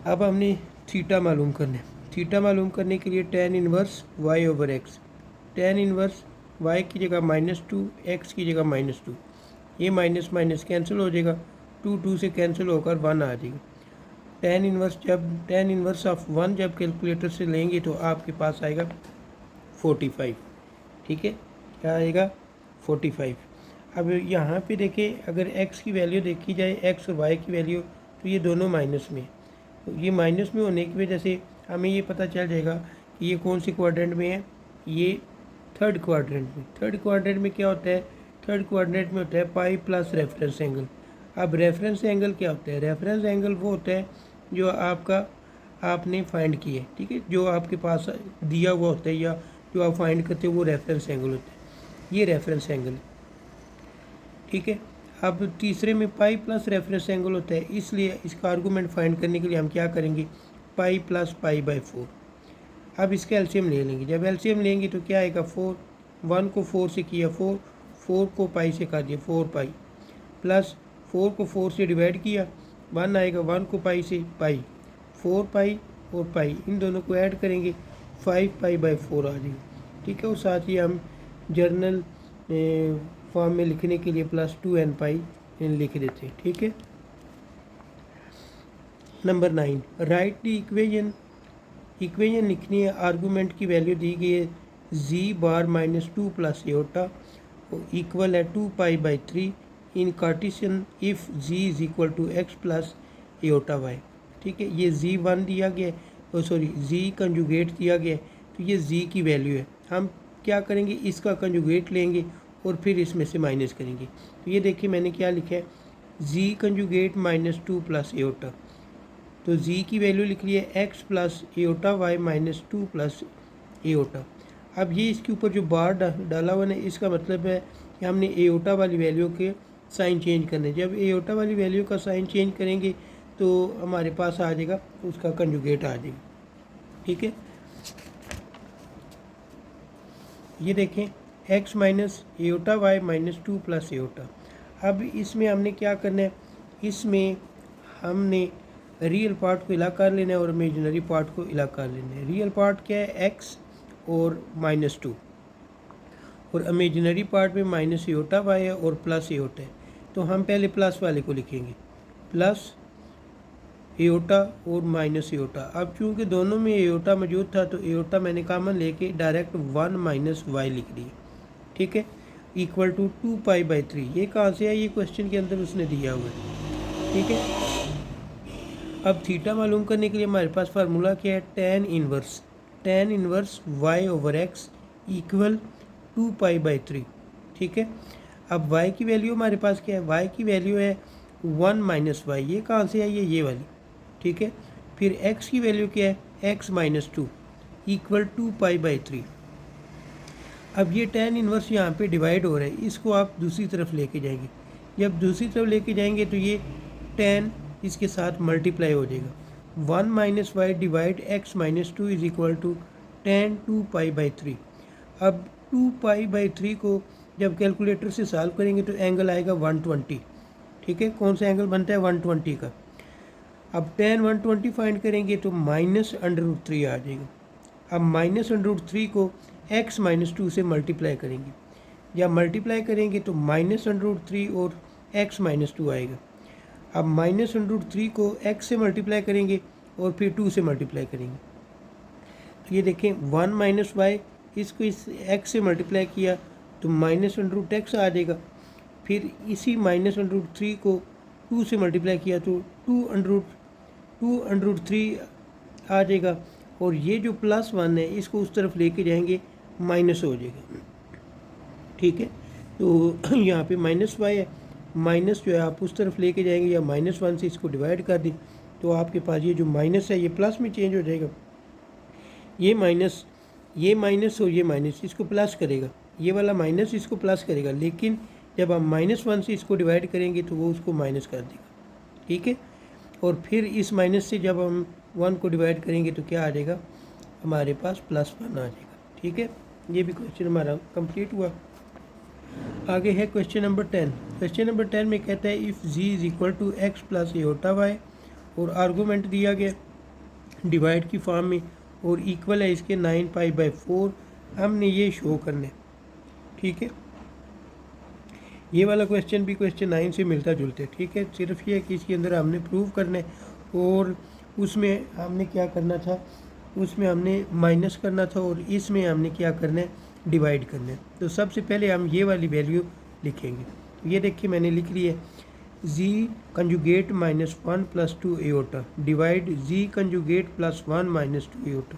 अब हमने थीटा मालूम करना है। थीटा मालूम करने के लिए tan inverse y/x, tan inverse y की जगह -2, x की जगह -2, ये माइनस माइनस कैंसिल हो जाएगा, 2 से कैंसिल होकर 1 आ जाएगा। tan इनवर्स ऑफ 1 जब कैलकुलेटर से लेंगे तो आपके पास आएगा 45, ठीक है, क्या आएगा 45। अब यहाँ पे देखें, अगर x की वैल्यू देखी जाए, x और y की वैल्यू, तो ये दोनों माइनस में, तो ये माइनस में होने की वजह से हमें ये पता चल जाएगा कि ये कौन सी क्वाड्रेंट में है, ये थर्ड क्वाड्रेंट में। थर्ड क्वाड्रेंट में क्या होता है, थर्ड क्वाड्रेंट में होता है पाई प्लस रेफरेंस एंगल। अब रेफरेंस एंगल क्या होता है, रेफरेंस एंगल वो होता है जो आपने फाइंड किया है, ठीक है, जो आपके पास दिया हुआ होता है या जो आप फाइंड करते हो वो रेफरेंस एंगल होता है, ये रेफरेंस एंगल, ठीक है। अब तीसरे में पाई प्लस रेफरेंस एंगल होता है, इसलिए इसका आर्गूमेंट फाइंड करने के लिए हम क्या करेंगे, पाई प्लस पाई/4। अब इसका एलसीएम ले लेंगे। जब एलसीएम लेंगे तो क्या आएगा 4, 1 को 4 से किया 4, 4 को पाई से कर दिया 4 पाई, प्लस 4 को 4 से डिवाइड किया 1 आएगा, 1 को पाई से पाई, 4 पाई और पाई, इन दोनों को ऐड करेंगे 5 पाई/4 आ जाएगी, ठीक है। और साथ ही हम जर्नल फॉर्म में लिखने के लिए +2n पाई लिख देते हैं, ठीक है। Number 9, write the equation. Equation लिखनी है, आर्गूमेंट की वैल्यू दी गई है Z bar minus 2 plus iota equal है 2π/3 in Cartesian if Z is equal to X plus iota Y. ठीक है, ये z1 दिया गया है, सॉरी z कंजुगेट दिया गया है, तो ये z की वैल्यू है। हम क्या करेंगे, इसका कंजुगेट लेंगे और फिर इसमें से माइनस करेंगे। तो ये देखिए मैंने क्या लिखा है, z कंजुगेट माइनस 2 प्लस एटा, तो z की वैल्यू लिख ली है x plus iota Y minus 2 plus एटा। अब ये इसके ऊपर जो बार डाला हुआ है, इसका मतलब है कि हमने एटा वाली वैल्यू के साइन चेंज करने। जब एटा वाली वैल्यू का साइन चेंज करेंगे तो हमारे पास आ जाएगा, उसका कंजुगेट आ जाएगा। ठीक है, ये देखें x minus iota y minus 2 plus एटा। अब इसमें हमने क्या करना है, इसमें हमने रियल पार्ट को इला कर लेना है और इमेजिनरी पार्ट को इला कर लेना है। रियल पार्ट क्या है, x और -2, और इमेजिनरी पार्ट में माइनस एटा वाई है और प्लस एटा है। तो हम पहले प्लस वाले को लिखेंगे, प्लस एटा और माइनस एटा। अब चूंकि दोनों में एटा मौजूद था तो एटा मैंने कॉमन लेके डायरेक्ट 1 माइनस वाई लिख दिया। ठीक है, इक्वल टू 2π/3। ये कहाँ से है, ये क्वेश्चन के अंदर उसने दिया हुआ है। ठीक है, अब थीटा मालूम करने के लिए हमारे पास फार्मूला क्या है, tan inverse y over x equal 2π/3। ठीक है, अब y की वैल्यू हमारे पास क्या है, y की वैल्यू है 1 माइनस वाई। ये कहाँ से आई है, ये वाली। ठीक है, फिर x की वैल्यू क्या है, x माइनस 2 इक्वल 2π/3। अब ये tan इनवर्स यहाँ पे डिवाइड हो रहा है, इसको आप दूसरी तरफ लेके जाएंगे। जब दूसरी तरफ लेके जाएंगे तो ये tan इसके साथ मल्टीप्लाई हो जाएगा। 1 minus y divide x minus 2 is equal to tan 2π/3। अब 2π/3 को जब कैलकुलेटर से सॉल्व करेंगे तो एंगल आएगा 120। ठीक है, कौन सा एंगल बनता है, 120 का। अब tan 120 फाइंड करेंगे तो -√3 आ जाएगा। अब -√3 को x माइनस 2 से मल्टीप्लाई करेंगे, या मल्टीप्लाई करेंगे तो -√3 और x माइनस 2 आएगा। अब -√3 को x से मल्टीप्लाई करेंगे और फिर 2 से मल्टीप्लाई करेंगे, तो ये देखें 1 माइनस वाई, इसको इस x से मल्टीप्लाई किया तो -√x आ जाएगा। फिर इसी -√3 को 2 से मल्टीप्लाई किया तो 2√3 आ जाएगा, और ये जो +1 है इसको उस तरफ लेके जाएंगे, माइनस हो जाएगा। ठीक है, तो यहाँ पे -y है, माइनस जो है आप उस तरफ लेके जाएंगे या -1 से इसको डिवाइड कर दें तो आपके पास ये जो माइनस है ये प्लस में चेंज हो जाएगा। ये माइनस और ये माइनस इसको प्लस करेगा, ये वाला माइनस इसको प्लस करेगा, लेकिन जब हम -1 से इसको डिवाइड करेंगे तो वो उसको माइनस कर देगा। ठीक है, और फिर इस माइनस से जब हम 1 को डिवाइड करेंगे तो क्या आ जाएगा, हमारे पास +1 आ जाएगा। ठीक है, ये भी क्वेश्चन हमारा कंप्लीट हुआ। आगे है क्वेश्चन नंबर 10। क्वेश्चन नंबर 10 में कहता है if z is equal to x plus iota y, और आर्गूमेंट दिया गया डिवाइड की फॉर्म में, और इक्वल है इसके 9π/4। हमने ये शो करना है। ठीक है, ये वाला क्वेश्चन भी क्वेश्चन 9 से मिलता जुलता है। ठीक है, सिर्फ ये कि इसके अंदर हमने प्रूव करना है, और उसमें हमने क्या करना था, उसमें हमने माइनस करना था, और इसमें हमने क्या करना है, डिवाइड करना है। तो सबसे पहले हम ये वाली वैल्यू लिखेंगे। तो ये देखिए मैंने लिख लिया है, z कंजुगेट -1 + 2 एटा डिवाइड z कंजुगेट +1 - 2 एटा।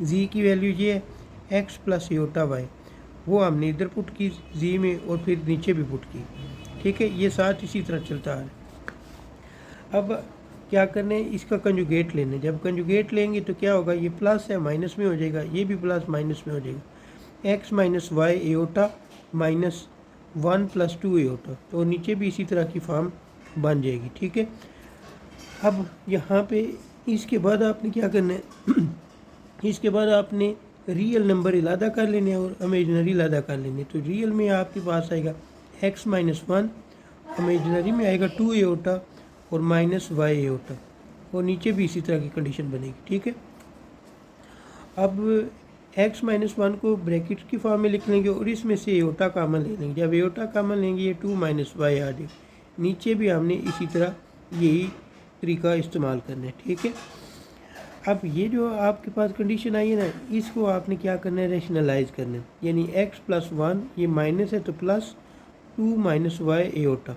z की वैल्यू ये है x प्लस एटा वाई, वो हमने इधर पुट की z में और फिर नीचे भी पुट की। ठीक है, ये साथ इसी तरह चलता है। अब क्या करना है, इसका कंजुगेट लेना है। जब कंजुगेट लेंगे तो क्या होगा, ये प्लस है माइनस में हो जाएगा, ये भी प्लस माइनस में हो जाएगा। x माइनस वाई एटा -1 + 2 एटा, तो नीचे भी इसी तरह की फॉर्म बन जाएगी। ठीक है, अब यहाँ पे इसके बाद आपने क्या करना है इसके बाद आपने रियल नंबर इलादा कर लेने हैं और इमेजिनरी इलादा कर लेने। तो रियल में आपके पास आएगा x माइनस 1, इमेजिनरी में आएगा 2 एटा और -y एटा, और नीचे भी इसी तरह की कंडीशन बनेगी। ठीक है, अब x माइनस 1 को ब्रैकेट की फॉर्म में लिख लेंगे और इसमें से एटा कामन ले लेंगे। जब एटा कामन लेंगे ये 2 - y आ जाएगा। नीचे भी हमने इसी तरह यही तरीका इस्तेमाल करना है, ठीक है। अब ये जो आपके पास कंडीशन आई है ना, इसको आपने क्या करना है, रेशनलाइज करना है। यानी x+1 ये माइनस है तो प्लस 2 माइनस वाई एओटा,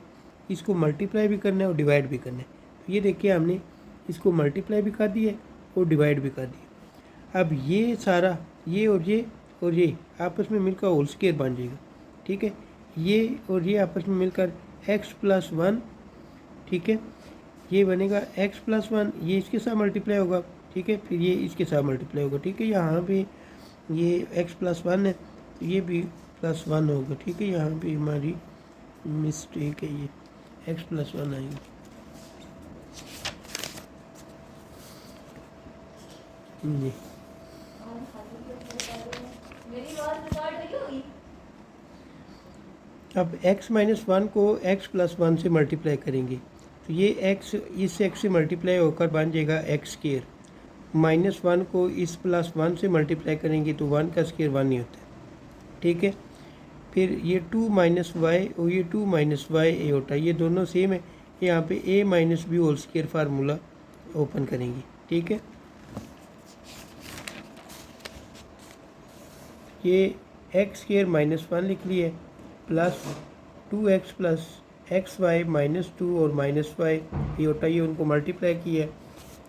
इसको मल्टीप्लाई भी करना है और डिवाइड भी करना है। तो ये देखिए हमने इसको मल्टीप्लाई भी कर दिया और डिवाइड भी कर दिया। अब ये सारा ये और ये आपस में मिलकर होल स्क्वायर बन जाएगा, ठीक है। ये और ये आपस में मिलकर x+1, ठीक है, ये बनेगा x+1, ये इसके साथ मल्टीप्लाई होगा, ठीक है, फिर ये इसके साथ मल्टीप्लाई होगा, ठीक है। यहाँ पे ये x+1 है तो ये भी +1 होगा, ठीक है। यहाँ पे हमारी मिस्टेक है, ये x+1 आएगा जी। अब x-1 को x+1 से मल्टीप्लाई करेंगे तो ये x इस x से मल्टीप्लाई होकर बन जाएगा x²। -1 को इस +1 से मल्टीप्लाई करेंगे तो 1 का स्क्वायर 1 ही होता है, ठीक है। फिर ये 2 माइनस वाई और ये 2 माइनस वाई ए होता है, ये दोनों सेम है। यहाँ पे a minus b whole square formula open करेंगे, ठीक है। ये x² -1 लिख लिए प्लस 2x प्लस xy -2 और -y ये होता है, ये उनको मल्टीप्लाई किया है।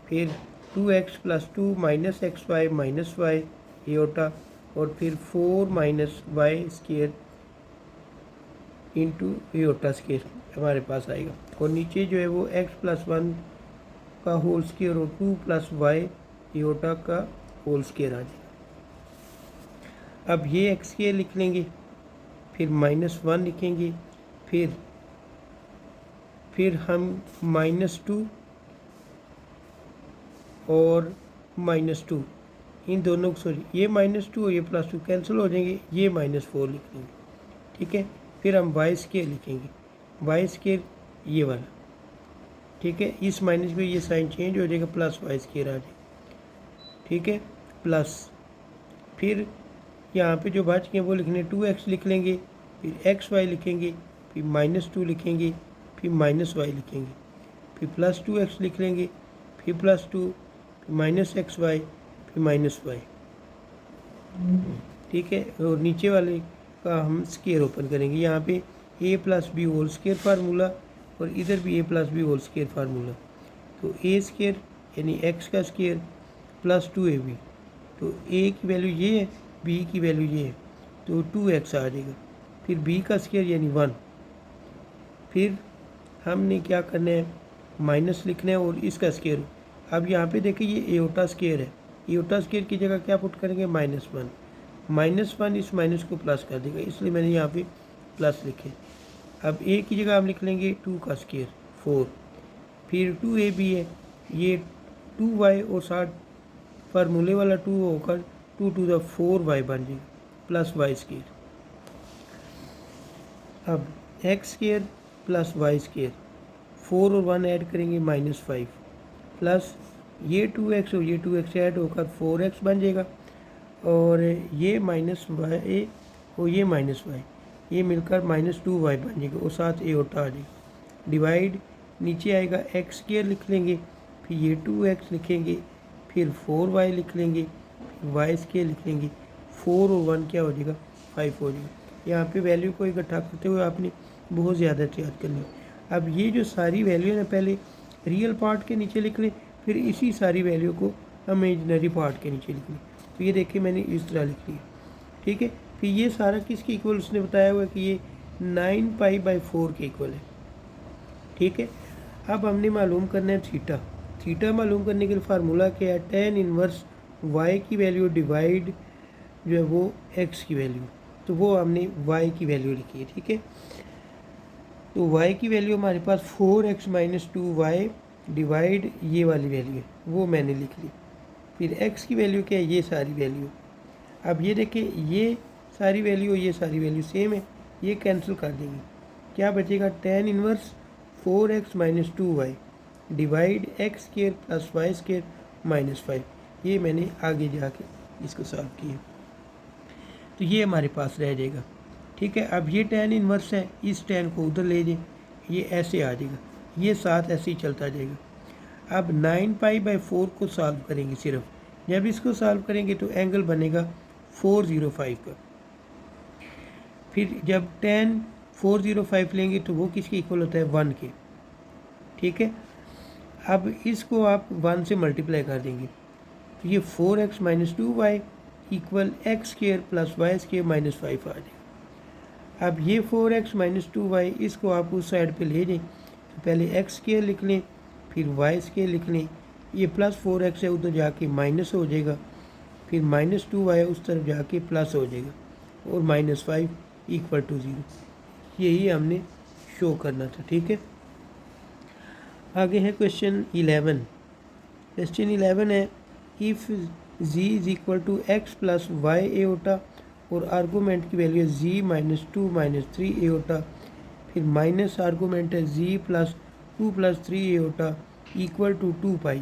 फिर 2x + 2 -xy -y ये होता, और फिर 4 -y² इंटू ये होता स्क्वायर हमारे पास आएगा। और नीचे जो है वो x+1 का होल स्क्वायर और 2 + y ये होता का होल स्क्वायर आ जाएगा। अब ये x² लिख लेंगे, फिर -1 लिखेंगे, फिर हम -2 और -2 इन दोनों सॉरी ये -2 और ये +2 कैंसिल हो जाएंगे, ये -4 लिख लेंगे, ठीक है। फिर हम y² लिखेंगे, y² ये वाला, ठीक है। इस माइनस में ये साइन चेंज हो जाएगा, प्लस y² आ जाएगा, ठीक है, प्लस फिर यहाँ पे जो बच गए वो लिखने 2x लिख लेंगे, फिर xy लिखेंगे, फिर -2 लिखेंगे, फिर -y लिखेंगे, फिर +2x लिख लेंगे, फिर +2, फिर -xy, फिर -y, ठीक है। और नीचे वाले का हम स्क्वायर ओपन करेंगे। यहाँ पे a + b whole square formula और इधर भी a + b whole square formula, तो a² यानी x का स्क्वायर प्लस 2ab, तो a की वैल्यू ये है, b की वैल्यू ये है, तो 2x आ जाएगा। फिर b का स्क्वायर यानी 1, फिर हमने क्या करना है, माइनस लिखना है और इसका स्क्वायर। अब यहाँ पे देखिए ये एओटा स्क्वायर है, एओटा स्क्वायर की जगह क्या पुट करेंगे, -1, -1 इस माइनस को प्लस कर देगा, इसलिए मैंने यहाँ पे प्लस लिखे। अब a की जगह हम लिख लेंगे 2 का स्क्वायर 4, फिर 2ab है, ये 2y और साथ फार्मूले वाला 2 होकर 2 to the 4y बन जाएगा, प्लस y²। अब x² प्लस y², 4 और 1 ऐड करेंगे -5, प्लस ये 2x और ये 2x ऐड होकर 4x बन जाएगा, और ये -y और ये -y ये मिलकर -2y बन जाएगा और साथ a होता आ जाएगा। डिवाइड नीचे आएगा x² लिख लेंगे, फिर ये 2x लिखेंगे, फिर 4y लिख लेंगे, फिर y² लिख लेंगे, 4 और 1 क्या हो जाएगा, 5 हो जाएगा। यहाँ पे वैल्यू को इकट्ठा करते हुए आपने बहुत ज़्यादा याद करनी। अब ये जो सारी वैल्यू है ना, पहले रियल पार्ट के नीचे लिख लें, फिर इसी सारी वैल्यू को इमेजिनरी पार्ट के नीचे लिख लें। तो ये देखिए मैंने इस तरह लिख लिया, ठीक है। फिर ये सारा किसके इक्वल उसने बताया हुआ है कि ये 9π/4 के इक्वल है, ठीक है। अब हमने मालूम करना है थीटा। थीटा मालूम करने के लिए फार्मूला क्या है, tan इनवर्स y की वैल्यू डिवाइड जो है वो x की वैल्यू, तो वो हमने y की वैल्यू लिखी है, ठीक है। तो y की वैल्यू हमारे पास 4x - 2y डिवाइड ये वाली वैल्यू है, वो मैंने लिख ली। फिर x की वैल्यू क्या है, ये सारी वैल्यू। अब ये देखिए ये सारी वैल्यू ये सारी वैल्यू सेम है, ये कैंसिल कर देंगे, क्या बचेगा, tan inverse 4x - 2y divide x² + y² -5। ये मैंने आगे जाके इसको सॉल्व किया, तो ये हमारे पास रह जाएगा, ठीक है। अब ये tan इनवर्स है, इस tan को उधर ले जाए, ये ऐसे आ जाएगा, ये साथ ऐसे ही चलता जाएगा। अब 9π/4 को सॉल्व करेंगे सिर्फ। जब इसको सॉल्व करेंगे तो एंगल बनेगा 405 का। फिर जब tan 405 लेंगे तो वो किसके इक्वल होता है 1 के। ठीक है, अब इसको आप 1 से मल्टीप्लाई कर देंगे तो ये 4x - 2y equal x² + y² - 5 आ जाएगा। अब ये 4x - 2y इसको आप उस साइड पे ले जाएं तो पहले x² लिख लें, फिर y² लिख लें, ये +4x है उधर जाके माइनस हो जाएगा, फिर -2y उस तरफ जाके प्लस हो जाएगा और -5 = 0। यही हमने शो करना था। ठीक है, आगे है क्वेश्चन 11। क्वेश्चन 11 है if z = x + y aorta और आर्गूमेंट की वैल्यू है z - 2 - 3 एओटा, फिर माइनस आर्गूमेंट है z + 2 + 3 एओटा इक्वल टू 2π।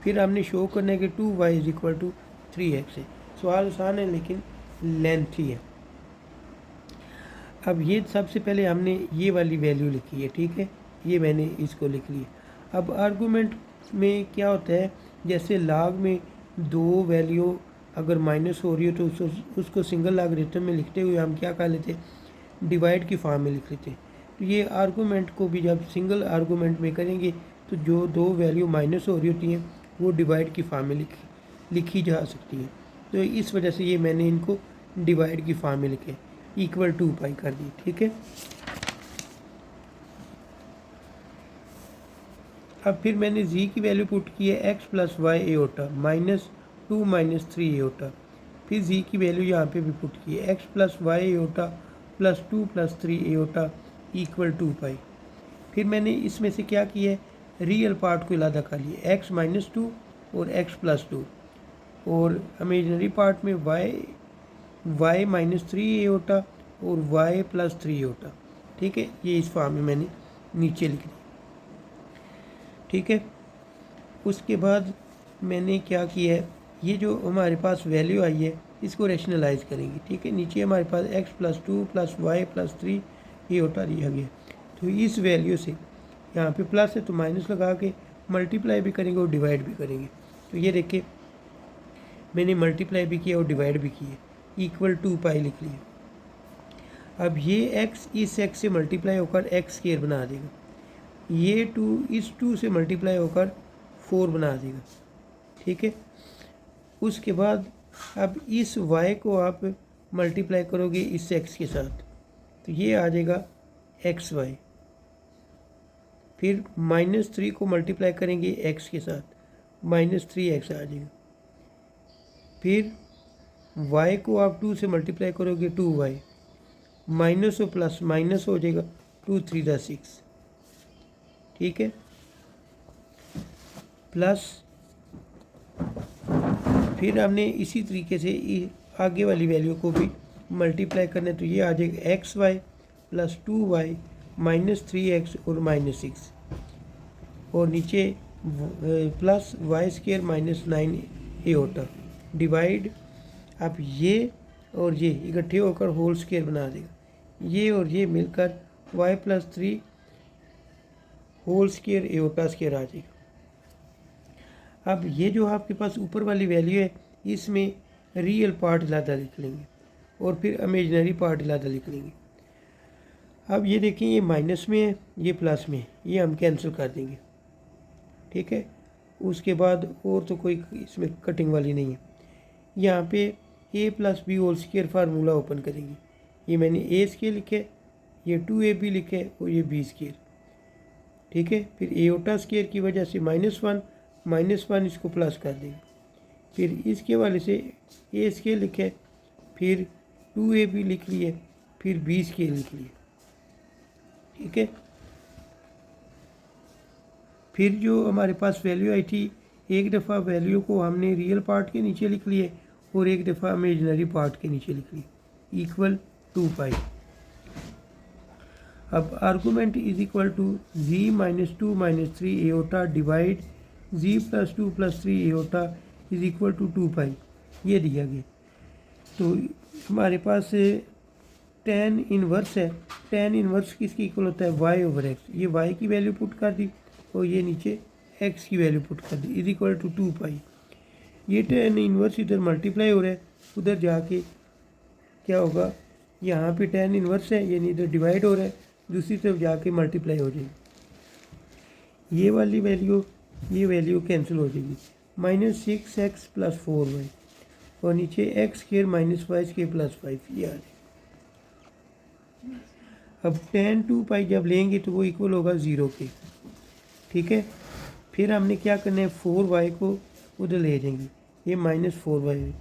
फिर हमने शो करना है कि 2y = 3x है। सवाल आसान है लेकिन लेंथी है। अब ये सबसे पहले हमने ये वाली वैल्यू लिखी है। ठीक है, ये मैंने इसको लिख लिया। अब आर्गूमेंट में क्या होता है, जैसे लॉग में दो वैल्यू अगर माइनस हो रही हो तो उसको सिंगल लॉगरिथम में लिखते हुए हम क्या कर लेते, डिवाइड की फॉर्म में लिख लेते। तो ये आर्गूमेंट को भी जब सिंगल आर्गूमेंट में करेंगे तो जो दो वैल्यू माइनस हो रही होती हैं वो डिवाइड की फॉर्म में लिखी जा सकती है। तो इस वजह से ये मैंने इनको डिवाइड की फॉर्म में लिखे इक्वल 2π कर दी। ठीक है, अब फिर मैंने z की वैल्यू पुट की है x + y एओटा -2 - 3 एओटा। फिर z की वैल्यू यहाँ पे भी पुट की है x + y iota +2 + 3 iota equal 2π। फिर मैंने इसमें से क्या किया है, रियल पार्ट को इलादा कर लिया, x - 2 और x + 2, और इमेजिनरी पार्ट में y - 3 एओटा और y + 3 एओटा। ठीक है, ये इस फॉर्म में मैंने नीचे लिख दिया। ठीक है, उसके बाद मैंने क्या किया है, ये जो हमारे पास वैल्यू आई है इसको रैशनलाइज करेंगे। ठीक है, नीचे हमारे पास x + 2 + y + 3 एओटा दिया गया, तो इस वैल्यू से यहाँ पे प्लस है तो माइनस लगा के मल्टीप्लाई भी करेंगे और डिवाइड भी करेंगे। तो ये देखिए मैंने मल्टीप्लाई भी किया और डिवाइड भी किया, इक्वल 2π लिख लिया। अब ये x इस x से मल्टीप्लाई होकर x² बना देगा, ये 2 इस 2 से मल्टीप्लाई होकर 4 बना देगा। ठीक है, उसके बाद अब इस y को आप मल्टीप्लाई करोगे इस x के साथ तो ये आ जाएगा xy। फिर -3 को मल्टीप्लाई करेंगे x के साथ, -3x आ जाएगा। फिर y को आप 2 से मल्टीप्लाई करोगे 2y, माइनस और प्लस माइनस हो जाएगा, 2 × 3 = 6। ठीक है, प्लस फिर हमने इसी तरीके से आगे वाली वैल्यू को भी मल्टीप्लाई करना है तो ये आ जाएगा xy + 2y -3x और -6, और नीचे प्लस y² - 9 एओटा डिवाइड। अब ये और ये इकट्ठे होकर होल स्क्वायर बना देगा, ये और ये मिलकर y + 3 whole square iota square आ जाएगा। अब ये जो आपके पास ऊपर वाली वैल्यू है इसमें रियल पार्ट ज़्यादा लिख लेंगे और फिर इमेजिनरी पार्ट ज़्यादा लिख लेंगे। अब ये देखें ये माइनस में है ये प्लस में है, ये हम कैंसिल कर देंगे। ठीक है, उसके बाद और तो कोई इसमें कटिंग वाली नहीं है। यहाँ पे a + b whole square formula open करेंगे, ये मैंने a² लिखे, ये 2ab लिखे और ये b²। ठीक है, फिर एओटा स्क्वायर की वजह से -1 इसको प्लस कर देंगे, फिर इसके वाले से a² लिखे, फिर 2ab लिख लिए, फिर b² लिख लिए। ठीक है, फिर जो हमारे पास वैल्यू आई थी, एक दफ़ा वैल्यू को हमने रियल पार्ट के नीचे लिख लिए और एक दफ़ा इमेजिनरी पार्ट के नीचे लिख लिए, इक्वल 2π। अब argument is equal to z - 2 - 3 iota divide z + 2 + 3 iota is equal to 2π, ये दिया गया। तो हमारे पास tan इनवर्स है, tan इनवर्स किसकी इक्वल होता है y/x, ये y की वैल्यू पुट कर दी और ये नीचे एक्स की वैल्यू पुट कर दी इज इक्वल टू 2 पाई। ये tan इन्वर्स इधर मल्टीप्लाई हो रहा है, उधर जाके क्या होगा, यहाँ पे tan इन्वर्स है यानी इधर डिवाइड हो रहा है, दूसरी तरफ जाके मल्टीप्लाई हो जाएगी। ये वाली वैल्यू ये वैल्यू कैंसिल हो जाएगी, -6x + 4y और नीचे x² - y² + 5 ये आ जाएगा। अब tan 2 पाई जब लेंगे तो वो इक्वल होगा 0 के, ठीक है। फिर हमने क्या करना है, 4y को उधर ले जाएंगे, ये -4y,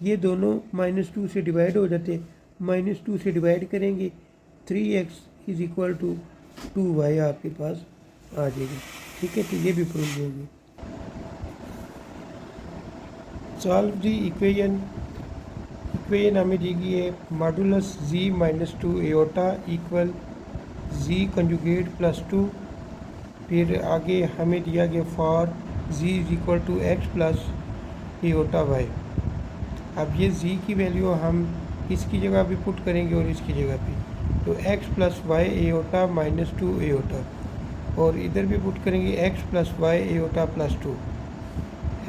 ये दोनों -2 से डिवाइड हो जाते हैं, -2 से डिवाइड करेंगे 3x = 2y आपके पास आ जाएगी, ठीक है। तो ये भी प्रूव होगी। सॉल्व द इक्वेशन हमें दी गई है modulus z - 2 aorta equal z conjugate + 2। फिर आगे हमें दिया गया for z = x + aorta y। अब ये z की वैल्यू हम इसकी जगह भी पुट करेंगे और इसकी जगह भी, तो x + y एओटा - 2 एओटा, और इधर भी पुट करेंगे x + y aorta + 2,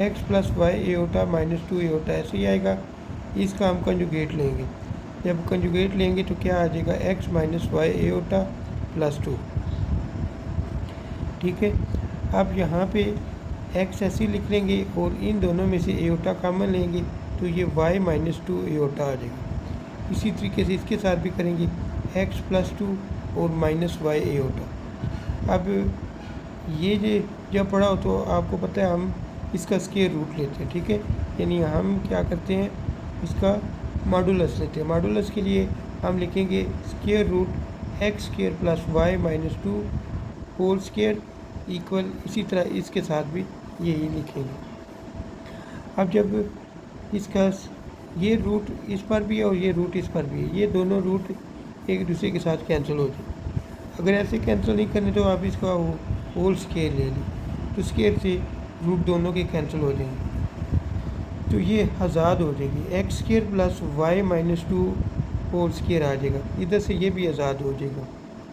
x + y aorta - 2 aorta ऐसे ही आएगा। इसका हम कंजुगेट लेंगे, जब कंजुगेट लेंगे तो क्या आ जाएगा, x - y एओटा + 2, ठीक है। अब यहाँ पे x ऐसे लिख लेंगे और इन दोनों में से एओटा कॉमन लेंगे तो ये y - 2 एओटा आ जाएगा। इसी तरीके से इसके साथ भी करेंगे, x + 2 और -y एओटा। अब ये जब पढ़ा हो तो आपको पता है हम इसका स्क्वायर रूट लेते हैं, ठीक है। यानी हम क्या करते हैं, इसका मॉडुलस लेते हैं। मॉडुलस के लिए हम लिखेंगे square root x² + y - 2 whole square equal, इसी तरह इसके साथ भी यही लिखेंगे। अब जब इसका ये रूट इस पर भी है और ये रूट इस पर भी है, ये दोनों रूट एक दूसरे के साथ कैंसिल हो जाए। अगर ऐसे कैंसिल नहीं करने तो आप इसका होल स्क्वायर ले लें, तो स्क्वायर से रूट दोनों के कैंसिल हो जाएंगे, तो ये आज़ाद हो जाएगी। x² + y - 2 होल स्क्वायर आ जाएगा, इधर से ये भी आज़ाद हो जाएगा,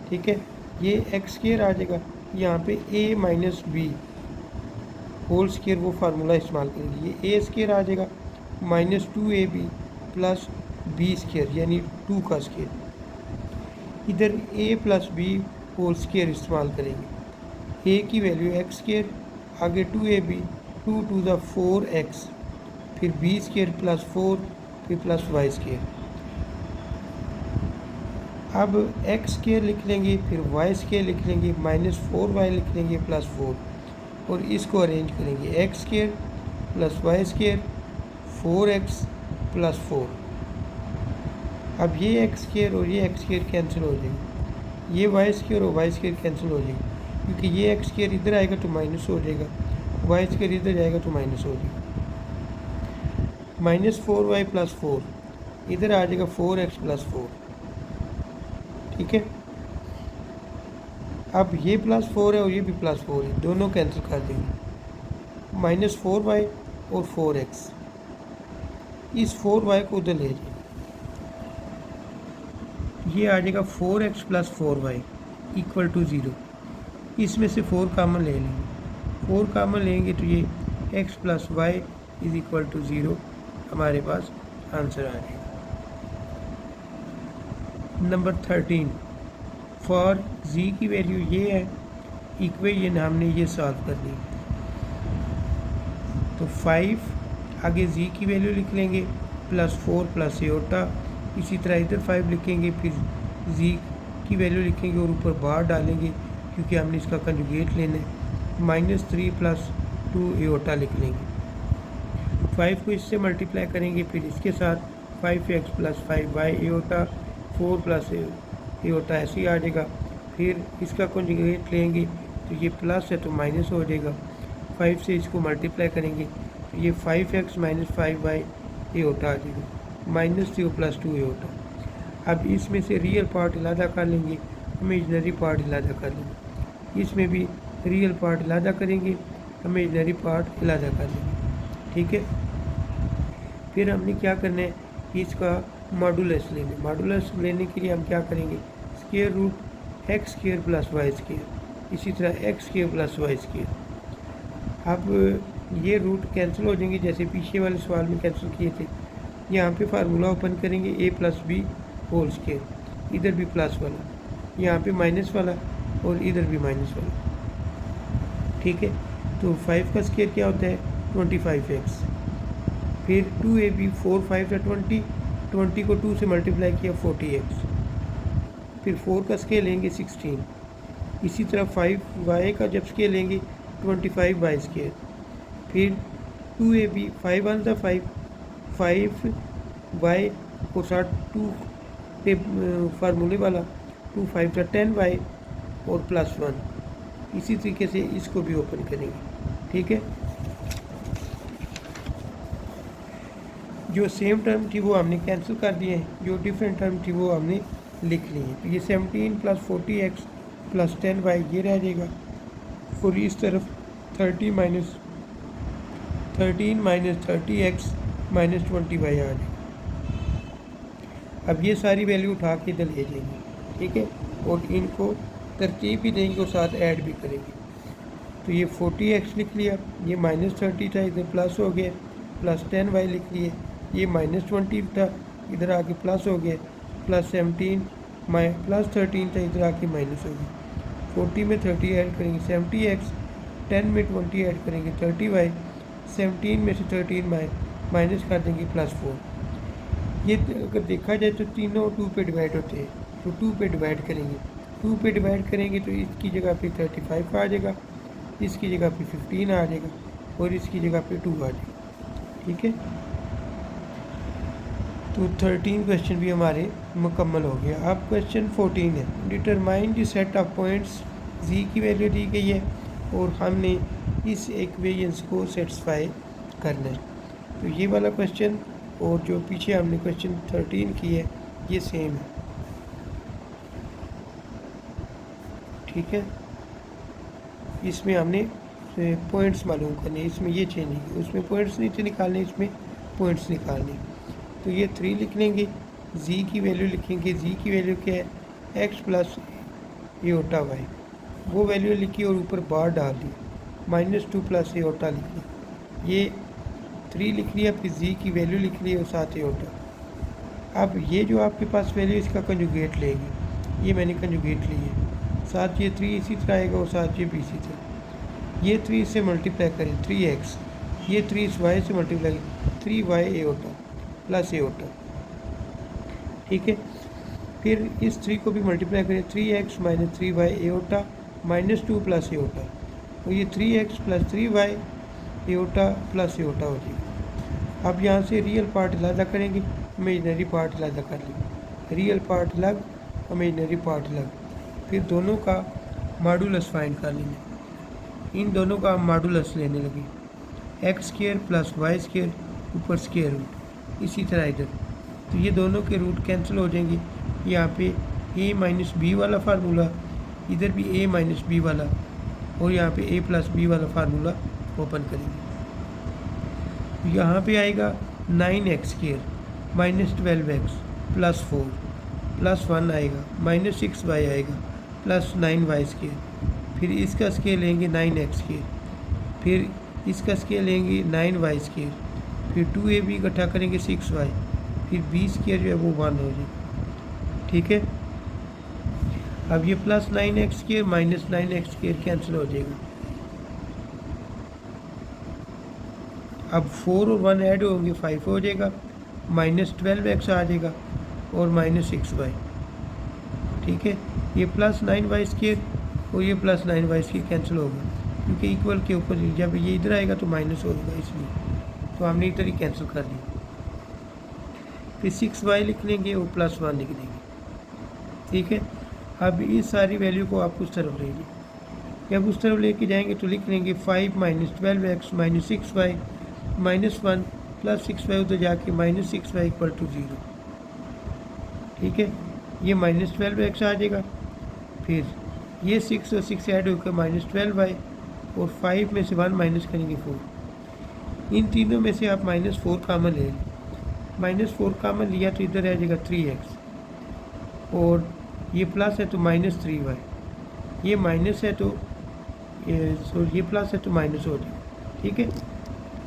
ठीक है। ये x² आ जाएगा, यहाँ पे a - b होल स्क्वायर वो फार्मूला इस्तेमाल करेंगे, ये a² आ जाएगा -2ab + b² यानी 2 का स्क्वायर, इधर a + b होल स्क्वायर इस्तेमाल करेंगे। a की वैल्यू x², आगे 2ab 2 to the 4x, फिर b² + 4 फिर +y²। अब x² लिख लेंगे, फिर y² लिख लेंगे, -4y लिख लेंगे +4, और इसको अरेंज करेंगे x² + y² 4x + 4। अब ये x² और ये x² कैंसिल हो जाएगी, ये y² और y² कैंसिल हो जाएगी, क्योंकि ये x² इधर आएगा तो माइनस हो जाएगा, y² इधर जाएगा तो माइनस हो जाएगा। -4y + 4 इधर आ जाएगा 4x + 4, ठीक है। अब ये +4 है और ये भी +4 है, दोनों कैंसिल कर देंगे, -4y और 4x, इस 4y को उधर ले जाए, ये आ जाएगा 4x + 4y = 0। इसमें से 4 कॉमन ले लेंगे, 4 कॉमन लेंगे तो ये x + y = 0 हमारे पास आंसर आ जाएगा। नंबर 13, फॉर z की वैल्यू ये है, इक्वेशन हमने ये सॉल्व कर ली, तो 5 आगे z की वैल्यू लिख लेंगे +4 + एओटा, इसी तरह इधर 5 लिखेंगे, फिर z की वैल्यू लिखेंगे और ऊपर बार डालेंगे क्योंकि हमने इसका कंजुगेट लेना है, -3 + 2 एओटा लिख लेंगे। 5 को इससे मल्टीप्लाई करेंगे, फिर इसके साथ 5x + 5y एओटा 4 + एओटा ऐसे ही आ जाएगा। फिर इसका कंजुगेट लेंगे तो ये प्लस है तो माइनस हो जाएगा, 5 से इसको मल्टीप्लाई करेंगे तो ये 5x - 5y एओटा आ जाएगा, -3 + 2 एओटा। अब इसमें से रियल पार्ट अलहदा कर लेंगे, इमेजनरी पार्ट अलहदा कर लेंगे, इसमें भी रियल पार्ट अलहदा करेंगे, इमेजनरी पार्ट अलहदा कर लेंगे, ठीक है। फिर हमने क्या करना है, इसका मॉडुलस लेंगे। मॉडुलस लेने के लिए हम क्या करेंगे, स्क्वायर रूट x² + y², इसी तरह x² + y²। अब ये रूट कैंसिल हो जाएंगे जैसे पीछे वाले सवाल में कैंसिल किए थे। यहाँ पे फार्मूला ओपन करेंगे a + b होल स्केयर, इधर भी प्लस वाला, यहाँ पे माइनस वाला और इधर भी माइनस वाला। ठीक है, तो 5 का स्केयर क्या होता है 25x। फिर 2ab 4 5 20, 20 को 2 से मल्टीप्लाई किया 40x। फिर 4 का स्केयर लेंगे 16। इसी तरह 5y का जब स्केयर लेंगे 25y स्केयर। फिर 2ab 5 1 सा 5, 5y को साथ 2 पे फार्मूले वाला 2 5 सा 10y और +1। इसी तरीके से इसको भी ओपन करेंगे। ठीक है, जो सेम टर्म थी वो हमने कैंसिल कर दिए हैं, जो डिफरेंट टर्म थी वो हमने लिख ली है। तो ये 17 + 40x + 10y ये रह जाएगा और इस तरफ 13 - 30x - 20y आ जाएगा। अब ये सारी वैल्यू उठा के इधर ले जाएंगे। ठीक है, और इनको तरतीब भी देंगे और साथ ऐड भी करेंगे। तो ये 40x लिख लिया, ये -30 था इधर प्लस हो गया, + 10y लिख लिए, ये -20 था इधर आके प्लस हो गया, +17 +13 था इधर आके माइनस हो गया। 40 में 30 ऐड करेंगे 70x, 10 में 20 ऐड करेंगे 30y, 17 में से 13 माइनस कर देंगे +4। ये अगर देखा जाए तो तीनों 2 पे डिवाइड होते हैं, तो 2 पे डिवाइड करेंगे। 2 पे डिवाइड करेंगे तो इसकी जगह पे 35 आ जाएगा, इसकी जगह पे 15 आ जाएगा और इसकी जगह पे 2 आ जाएगा। ठीक है, तो 13 क्वेश्चन भी हमारे मुकम्मल हो गया। अब क्वेश्चन 14 है, determine the set of points. Z की वैल्यू दी गई है और हमने इस इक्वेशंस को सेटिस्फाई करना है। तो ये वाला क्वेश्चन और जो पीछे हमने क्वेश्चन 13 की है ये सेम है। ठीक है, इसमें हमने पॉइंट्स मालूम करने, इसमें ये चेंज नहीं, उसमें पॉइंट्स नहीं निकालने, इसमें पॉइंट्स निकालने। तो ये 3 लिख लेंगे, जी की वैल्यू लिखेंगे, जी की वैल्यू क्या है x + a/y, वो वैल्यू लिखी और ऊपर बार डाल दी, -2 + a/, लिख लिया। ये 3 लिख लिया, फिर जी की वैल्यू लिख ली और साथ a/। अब ये जो आपके पास वैल्यू इसका कंजुगेट लेगी, ये मैंने कंजुगेट ली है, साथ ये 3 इसी तरह आएगा और साथ ये भी इसी तरह। ये 3 से मल्टीप्लाई करें 3x, ये 3 इस y से मल्टीप्लाई 3y a/, + a/। ठीक है, फिर इस 3 को भी मल्टीप्लाई करें 3x - 3y a/, -2 + a/, और ये 3x + 3y a/, + a/, हो जाएगा। अब यहाँ से रियल पार्ट अलग करेंगे, इमेजनरी पार्ट अलग कर लेंगे, रियल पार्ट अलग, इमेजनरी पार्ट अलग। फिर दोनों का मॉडुलस फाइंड कर लेंगे, इन दोनों का हम मॉडुलस लेने लगे, x² + y² ऊपर स्क्वायर रूट, इसी तरह इधर। तो ये दोनों के रूट कैंसिल हो जाएंगे। यहाँ पे a - b वाला फार्मूला, इधर भी a - b वाला, और यहाँ पे a + b वाला फार्मूला ओपन करेंगे। तो यहाँ पे आएगा 9x² - 12x + 4 + 1 आएगा, -6y आएगा, + 9y²। फिर इसका स्केल लेंगे 9x², फिर इसका स्केल लेंगे 9y², फिर 2ab इकट्ठा करेंगे 6y, फिर b² जो है वो 1 हो जाएगा। ठीक है, अब ये +9x² - 9x² कैंसिल हो जाएगा। अब 4 और 1 ऐड होंगे 5 हो जाएगा, -12x आ जाएगा और -6y। ठीक है, ये +9y² और ये +9y² कैंसिल होगा, क्योंकि इक्वल के ऊपर जब ये इधर आएगा तो माइनस होगा, इसलिए तो हमने इधर ही कैंसिल कर दिया। फिर 6y लिख लेंगे और +1 लिख देंगे। ठीक है, अब इस सारी वैल्यू को आप उस तरफ ले लीजिए, जब उस तरफ लेके जाएंगे तो लिख लेंगे 5 - 12x - 6y -1 + 6y, उधर जाके -6y = 0। ठीक है, ये -12x आ जाएगा, फिर ये 6 और 6 ऐड होकर -12y, और 5 में से 1 माइनस करेंगे 4। इन तीनों में से आप -4 कॉमन ले लें, -4 कॉमन लिया तो इधर आ जाएगा 3x, और ये प्लस है तो -3y, ये माइनस है तो ये प्लस है तो माइनस हो जाएगा। ठीक है,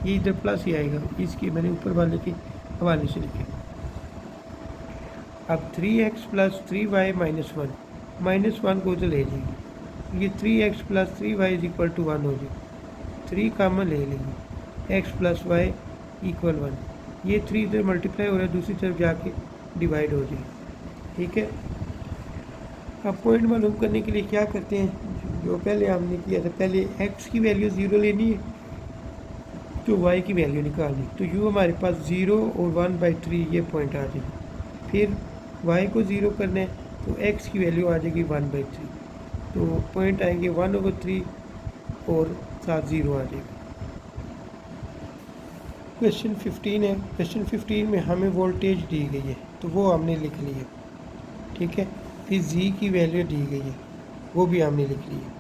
ये इधर प्लस ही आएगा, इसकी मैंने ऊपर वाले के हवाले से लिखे। अब 3x plus 3y minus one को तो ले लेंगे, ये 3x plus 3y is equal to 1 हो जाएगी, 3 कामन ले लेंगे, x प्लस वाई इक्वल 1, ये 3 इधर मल्टीप्लाई हो रहा है, दूसरी तरफ जाके डिवाइड हो जाएगी। ठीक है, अब पॉइंट मालूम करने के लिए क्या करते हैं, जो पहले हमने किया था, पहले x की वैल्यू 0 लेनी है तो y की वैल्यू निकालनी, तो u हमारे पास 0 और 1/3 ये पॉइंट आ जाएगी, फिर y को 0 करना है तो x की वैल्यू आ जाएगी 1/3, तो पॉइंट आएंगे 1/3 और साथ 0 आ जाएगा। क्वेश्चन 15 है, क्वेश्चन 15 में हमें वोल्टेज दी गई है तो वो हमने लिख ली है। ठीक है, फिर जी की वैल्यू दी गई है वो भी हमने लिख ली है।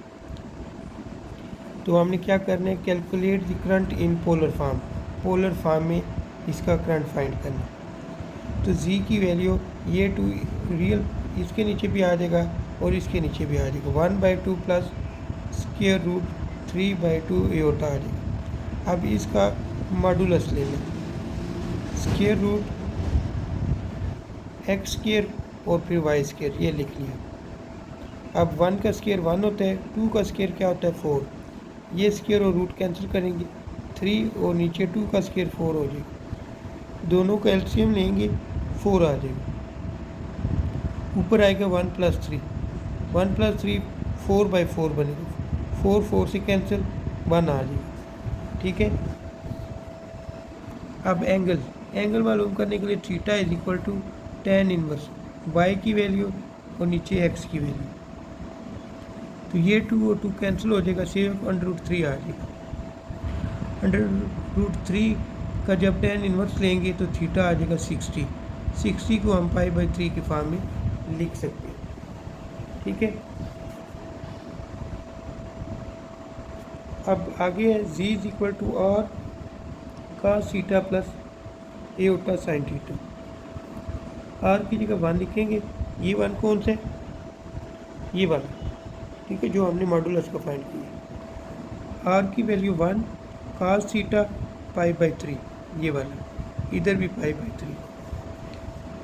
तो हमने क्या करना है, calculate the current in polar form में इसका करंट फाइंड करना है। तो जी की वैल्यू ये टू रियल इसके नीचे भी आ जाएगा और इसके नीचे भी आ जाएगा, 1/2 प्लस स्क्वायर रूट 3/2 एओटा आ जाएगा। अब इसका मॉडुलस ले लें, स्क्वायर रूट एक्स स्क्वायर और फिर वाई स्क्वायर, ये लिख लिया। अब 1 का स्क्वायर 1 होता है, 2 का स्क्वायर क्या होता है 4, ये स्क्वायर और रूट कैंसिल करेंगे, 3 और नीचे 2 का स्क्वायर 4 हो जाएगा, दोनों का एलसीएम लेंगे 4 आ जाएगा, ऊपर आएगा 1 + 3, 1 + 3 4/4 बनेगा, 4 से कैंसिल 1 आ जाएगा। ठीक है, अब एंगल मालूम करने के लिए theta is equal to tan inverse y की वैल्यू और नीचे x की वैल्यू, तो ये 2 और 2 कैंसिल हो जाएगा, सिर्फ √3 आ जाएगा। √3 का जब tan इनवर्स लेंगे तो थीटा आ जाएगा 60 को हम π/3 के फॉर्म में लिख सकते हैं। ठीक है, अब आगे है z is equal to r cos theta plus iota sine theta, r की जगह 1 लिखेंगे, ये 1 कौन से, ये वाला, ठीक है, जो हमने मॉडुलस का फाइंड किया, r की वैल्यू 1 cos थीटा π/3 ये वाला, इधर भी π/3।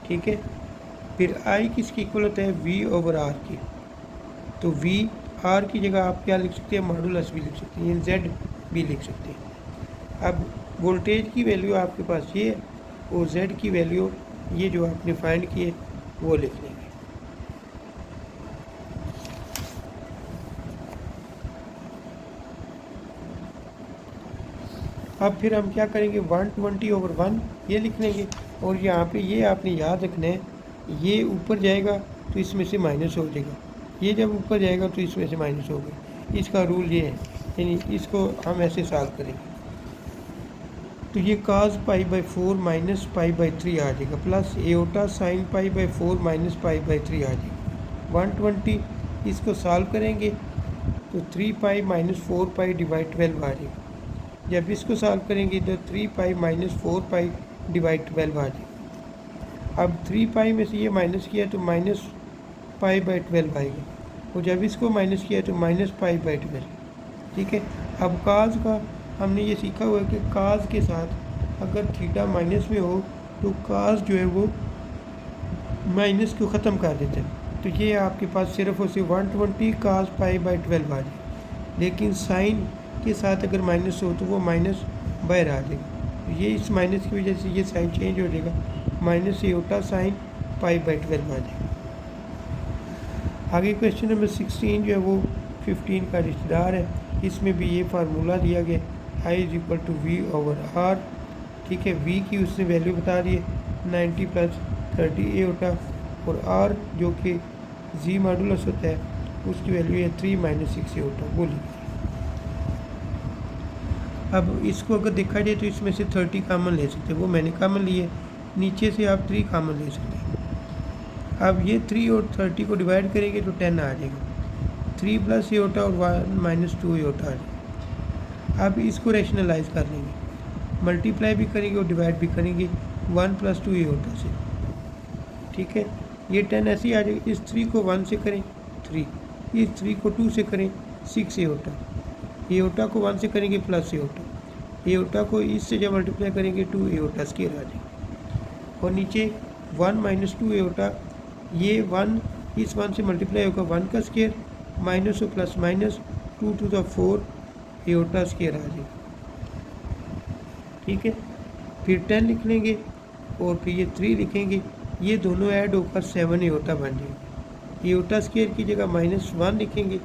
ठीक है, फिर i किसकी इक्वल होता है v/r की, तो v r की जगह आप क्या लिख सकते हैं, मॉडुलस भी लिख सकते हैं, z भी लिख सकते हैं। अब वोल्टेज की वैल्यू आपके पास ये है और z की वैल्यू ये जो आपने फाइंड किए वो लिख लेंगे। अब फिर हम क्या करेंगे, 120/1 ये लिख लेंगे, और यहाँ पे ये आपने याद रखना है, ये ऊपर जाएगा तो इसमें से माइनस हो जाएगा, ये जब ऊपर जाएगा तो इसमें से माइनस होगा, इसका रूल ये है, यानी इसको हम ऐसे सॉल्व करेंगे। तो ये cos π/4 माइनस π/3 आ जाएगा, प्लस एओटा साइन π/4 माइनस π/3 आ जाएगा। 120 इसको सॉल्व करेंगे तो 3π माइनस 4π डिवाइड 12 आ जाएगा, जब इसको सॉल्व करेंगे तो 3π माइनस 4π डिवाइड 12 आ जाएगा। अब 3π में से ये माइनस किया तो माइनस π/12 आएगा, और जब इसको माइनस किया तो माइनस π/12। ठीक है, अब काज का हमने ये सीखा हुआ है कि काज के साथ अगर थीटा माइनस में हो तो काज जो है वो माइनस को ख़त्म कर देते हैं, तो ये आपके पास सिर्फ और सिर्फ 120 cos π/12 आ जाए, लेकिन साइन के साथ अगर माइनस हो तो वो माइनस बाहर आ जाएगा, तो ये इस माइनस की वजह से ये साइन चेंज हो जाएगा, माइनस एओटा साइन π/12 आ जाएगा। आगे क्वेश्चन नंबर 16 जो है वो 15 का रिश्तेदार है, इसमें भी ये फार्मूला दिया गया, I is equal to v/r। ठीक है, v की उसने वैल्यू बता दी है 90 + 30 एओटा, और r जो कि z मॉडुलस होता है उसकी वैल्यू है 3 - 6 एओटा, वो लिखी। अब इसको अगर देखा जाए तो इसमें से 30 कामन ले सकते हैं, वो मैंने कामन लिए, नीचे से आप 3 कामन ले सकते हैं। अब ये 3 और 30 को डिवाइड करेंगे तो 10 आ जाएगा, 3 + एओटा और 1 - 2 एओटा आ जाएगा। अब इसको रैशनलाइज कर लेंगे, मल्टीप्लाई भी करेंगे और डिवाइड भी करेंगे 1 + 2 एओटा से। ठीक है, ये 10 ऐसे ही आ जाएगा, इस 3 को 1 से करें 3, इस 3 को 2 से करें 6 एओटा, एओटा को 1 से करेंगे प्लस एओटा, एओटा को इससे जब मल्टीप्लाई करेंगे 2 एओटा स्क्वायर आ जाएगा। और नीचे 1 माइनस 2 एओटा, ये 1 इस 1 से मल्टीप्लाई होगा 1 का स्क्वायर माइनस और plus minus 2 to the 4 iota square आ जाएगा। ठीक है, फिर 10 लिख लेंगे और फिर ये 3 लिखेंगे, ये दोनों ऐड होकर 7 एओटा बन जाएगा। एओटा स्क्वायर की जगह -1 लिखेंगे,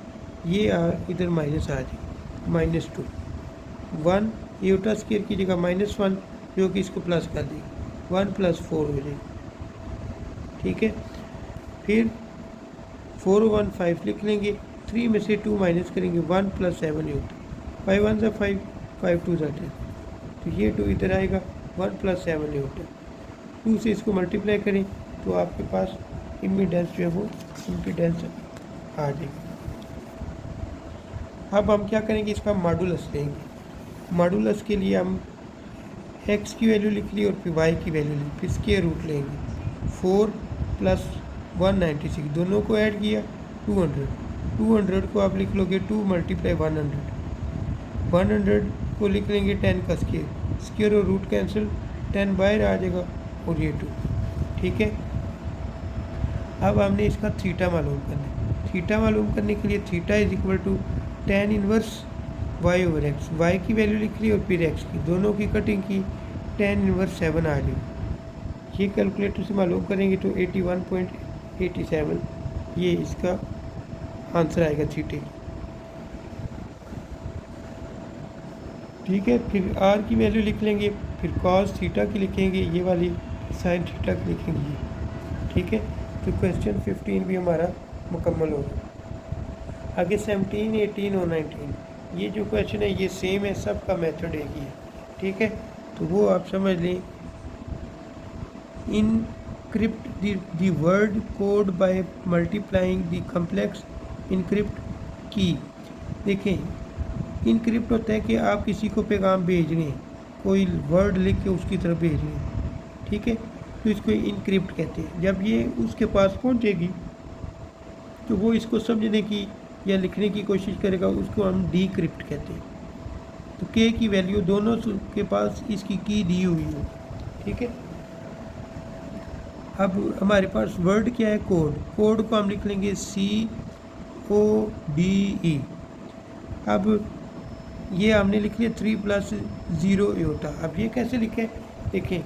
ये इधर माइनस आ जाएगा -2। 1 एओटा स्क्वायर की जगह -1 जो कि इसको प्लस कर देगा, 1 + 4 हो जाएगा। ठीक है, फिर 4 और 1 5 लिख लेंगे, 3 में से 2 माइनस करेंगे, 1 + 7 एओटा, 5 1 = 5, 5 2 = 10, तो ये 2 इधर आएगा, 1 + 7 एओटा। 2 से इसको मल्टीप्लाई करें तो आपके पास इम्पीडेंस जो है वो इम्पीडेंस आ जाएगी। अब हम क्या करेंगे, इसका मॉडुलस लेंगे। मॉडुलस के लिए हम x की वैल्यू लिख ली और फिर y की वैल्यू ली, फिर स्क्वायर रूट लेंगे। 4 + 196 दोनों को ऐड किया 200, 200 को आप लिख लोगे 2 × 100, 100 को लिख लेंगे 10 का स्क्वायर, स्क्वायर और रूट कैंसिल, 10 बाहर आ जाएगा और ये 2। ठीक है, अब हमने इसका थीटा मालूम करना है। थीटा मालूम करने के लिए theta = tan inverse y/x, y की वैल्यू लिख ली और फिर x की, दोनों की कटिंग की, tan इनवर्स 7 आ जाएगी। ये कैलकुलेटर से मालूम करेंगे तो 81.87 ये इसका आंसर आएगा थीटे की। ठीक है, फिर r की वैल्यू लिख लेंगे, फिर cos थीटा की लिखेंगे, ये वाली sin थीटा की लिखेंगे। ठीक है, तो क्वेश्चन 15 भी हमारा मुकम्मल होगा। आगे 17, 18 और 19 ये जो क्वेश्चन है ये सेम है, सबका मेथड एक ही है। ठीक है, तो वो आप समझ लें। Encrypt the word code by multiplying the complex encrypt की। देखें, इनक्रिप्ट होता है कि आप किसी को पैगाम भेज रहे हैं, कोई वर्ड लिख के उसकी तरफ भेज रहे हैं। ठीक है, तो इसको इनक्रिप्ट कहते हैं। जब ये उसके पास पहुंचेगी तो वो इसको समझने की या लिखने की कोशिश करेगा, उसको हम डीक्रिप्ट कहते हैं। तो के की वैल्यू दोनों के पास इसकी की दी हुई हो। ठीक है, अब हमारे पास वर्ड क्या है, कोड। कोड को हम लिख लेंगे CODE। अब ये हमने लिख लिया 3 + 0 एओटा। अब ये कैसे लिखें, देखें,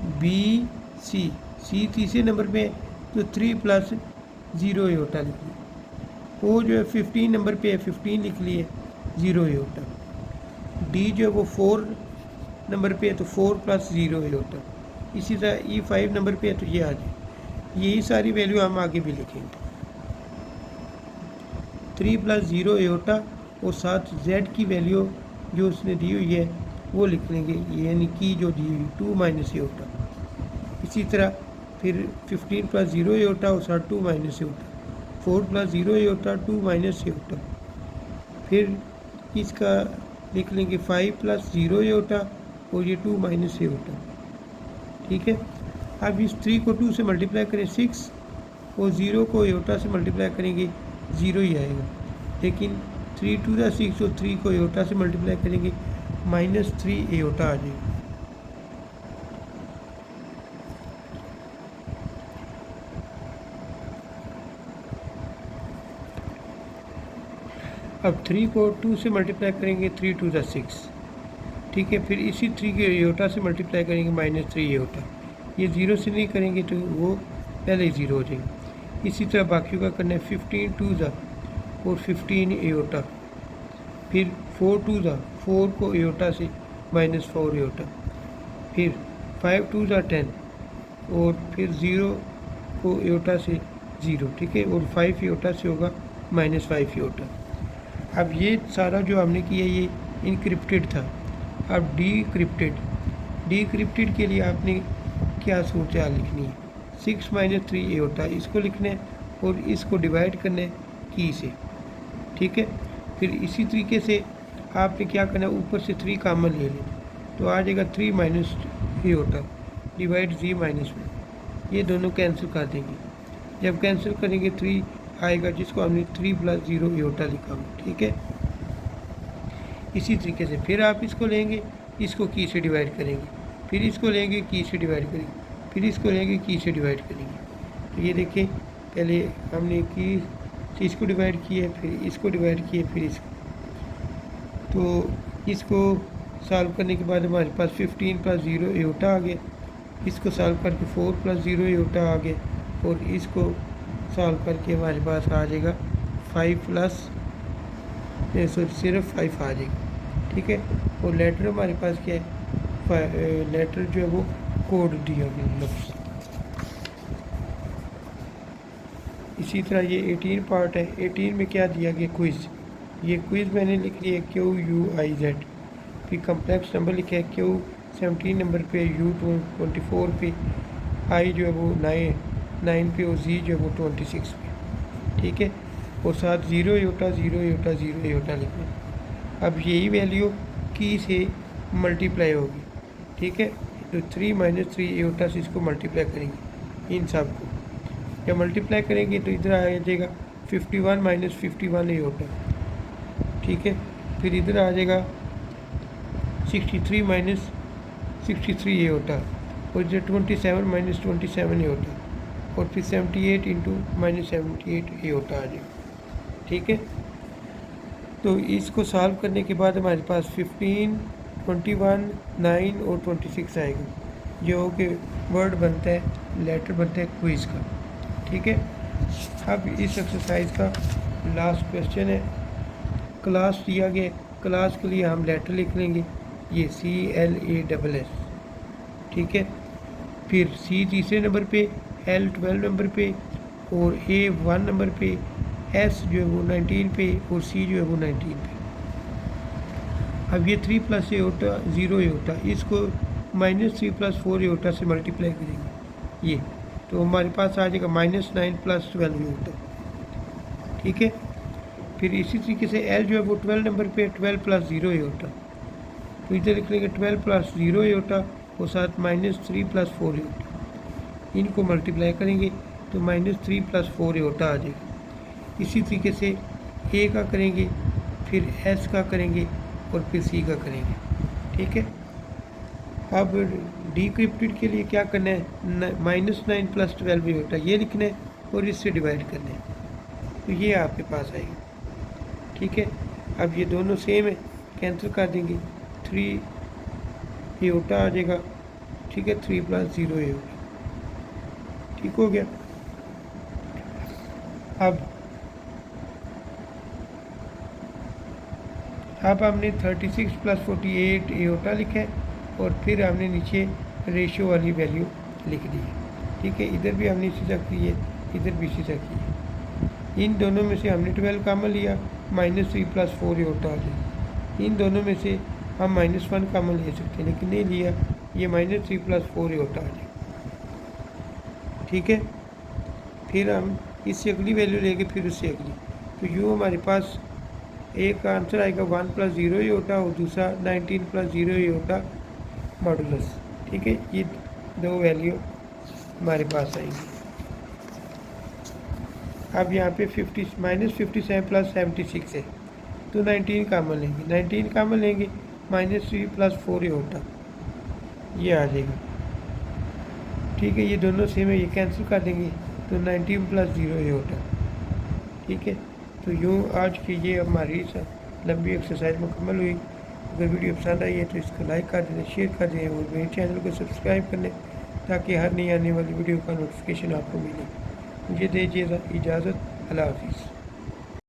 ABC, C तीसरे नंबर पे है तो 3 + 0 एओटा लिख लिया। ओ जो है 15 नंबर पे है, 15 लिख लिए, 0 एओटा। डी जो है वो 4 नंबर पे है तो 4 + 0 एओटा। इसी तरह E5 नंबर पे है तो ये आ जाए। यही सारी वैल्यू हम आगे भी लिखेंगे, 3 + 0 एओटा और साथ Z की वैल्यू जो उसने दी हुई है वो लिख लेंगे, यानी की जो दी हुई 2 - एओटा। इसी तरह फिर 15 + 0 एओटा और साथ 2 - एओटा, 4 + 0 एओटा, 2 - एओटा। फिर इसका लिख लेंगे 5 + 0 एओटा और ये 2 - एओटा। ठीक है, अब इस 3 को 2 से मल्टीप्लाई करें 6 और 0 को एओटा से मल्टीप्लाई करेंगे 0 ही आएगा। लेकिन 3 × 2 = 6 और 3 को एओटा से मल्टीप्लाई करेंगे -3 एओटा आ जाएगा। अब 3 को 2 से मल्टीप्लाई करेंगे 3 × 2 = 6। ठीक है, फिर इसी 3 के एओटा से मल्टीप्लाई करेंगे -3 एओटा। ये 0 से नहीं करेंगे तो वो पहले ही 0 हो जाएंगे। इसी तरह बाकियों का करना है, 15 × 2 और 15 एओटा। फिर 4 × 2 4 को एओटा से -4 एओटा। फिर 5 × 2 = 10 और फिर 0 को एओटा से 0। ठीक है, और 5 एओटा से होगा -5 एओटा। अब ये सारा जो हमने किया ये इनक्रिप्टेड था। अब डीक्रिप्टेड के लिए आपने क्या सूरत लिखनी है, 6 - 3 एओटा इसको लिखना है और इसको डिवाइड करना है की से। ठीक है, फिर इसी तरीके से आपने क्या करना है, ऊपर से 3 कॉमन ले लेना तो आ जाएगा 3 - एओटा डिवाइड Z - 1। ये दोनों कैंसिल कर देंगे। जब कैंसिल करेंगे 3 आएगा, जिसको हमने 3 + 0 एओटा लिखा हुआ। ठीक है, इसी तरीके से फिर आप इसको लेंगे, इसको की से डिवाइड करेंगे, फिर इसको लेंगे की से डिवाइड करेंगे, फिर इसको लेंगे की से डिवाइड करेंगे। तो ये देखें, पहले हमने की से इसको डिवाइड किया, फिर इसको डिवाइड किया, फिर इसको। तो इसको सॉल्व करने के बाद हमारे पास 15 + 0 एटा आ गया। इसको सॉल्व करके 4 + 0 एटा आ गया, और इसको सॉल्व करके हमारे पास आ जाएगा 5 प्लस सिर्फ 5 आ जाएगा। ठीक है, और लेटर हमारे पास क्या है, लेटर जो है वो कोड दिया गया लफ्ज़। इसी तरह ये 18 पार्ट है। 18 में क्या दिया गया, क्विज़। ये क्विज़ मैंने लिख लिया QUIZ। फिर कम्प्लेक्स नंबर लिखा है Q 17 नंबर पे, U 24 पे, I जो है वो 9 पे, और Z जो है वो 26 पे। ठीक है, और साथ 0 एटा 0 एटा 0 एटा लिखना है। अब यही वैल्यू की से मल्टीप्लाई होगी। ठीक है, तो 3 - 3 एटा से इसको मल्टीप्लाई करेंगे इन सब को। जब मल्टीप्लाई करेंगे तो इधर आ जाएगा 51 - 51 एटा। ठीक है, फिर इधर आ जाएगा 63 - 63 एटा, और इधर 27 - 27 एटा, और फिर 78 × -78 एटा आ जाएगा। ठीक है, तो इसको सॉल्व करने के बाद हमारे पास 15, 21, 9 और 26 आएगा, जो कि वर्ड बनता है, लेटर बनता है क्विज़ का। ठीक है, अब इस एक्सरसाइज का लास्ट क्वेश्चन है। क्लास दिया गया, क्लास के लिए हम लेटर लिख लेंगे, ये CLASS। ठीक है, फिर C तीसरे नंबर पे, L 12 नंबर पे, और A 1 नंबर पे, S जो है वो 19 पे, और C जो है वो 19 पे। अब ये 3 + एटा 0 एटा, इसको -3 + 4 एटा से मल्टीप्लाई करेंगे ये, तो हमारे पास आ जाएगा -9 + 12 एटा। ठीक है, फिर इसी तरीके से L जो है वो 12 नंबर पे, 12 + 0 एटा, तो इधर लिख लेंगे 12 + 0 एटा, और साथ -3 + 4 एटा। इनको मल्टीप्लाई करेंगे तो -3 + 4 एटा आ जाएगा। इसी तरीके से A का करेंगे, फिर S का करेंगे, और फिर C का करेंगे। ठीक है, अब डिक्रिप्टेड के लिए क्या करना है, -9 + 12 एटा ये लिखना है, और इससे डिवाइड करना है, तो ये आपके पास आएगा। ठीक है, अब ये दोनों सेम है, कैंसिल कर देंगे, 3 एटा आ जाएगा। ठीक है, 3 + 0 एटा। ठीक हो गया। अब हमने 36 + 48 एटा लिखा है, और फिर हमने नीचे रेशियो वाली वैल्यू लिख दी है। ठीक है, इधर भी हमने इसी तरह की है, इधर भी इसी तरह की है। इन दोनों में से हमने 12 कॉमन लिया, -3 + 4 एटा आ जाए। इन दोनों में से हम -1 कॉमन ले सकते हैं, लेकिन नहीं लिया, ये -3 + 4 एटा आ जाए। ठीक है, फिर हम इससे अगली वैल्यू लेंगे, फिर उससे अगली, तो यूँ हमारे पास एक का आंसर आएगा 1 + 0 एटा, और दूसरा 19 + 0 एटा मॉडुलस। ठीक है, ये दो वैल्यू हमारे पास आएंगी। अब यहाँ पे -57 + 76 है, तो 19 कॉमन लेंगे, 19 कॉमन लेंगे, -3 + 4 एटा ये आ जाएगा। ठीक है, ये दोनों सेम है, ये कैंसिल कर देंगे, तो 19 + 0 एटा। ठीक है, तो यूँ आज की ये हमारी लंबी एक्सरसाइज मुकम्मल हुई। अगर वीडियो पसंद आई है तो इसको लाइक कर दें, शेयर कर दें, और मेरे चैनल को सब्सक्राइब कर लें, ताकि हर नई आने वाली वीडियो का नोटिफिकेशन आपको मिले। मुझे दीजिए इजाज़त। अल्लाह हाफिज़।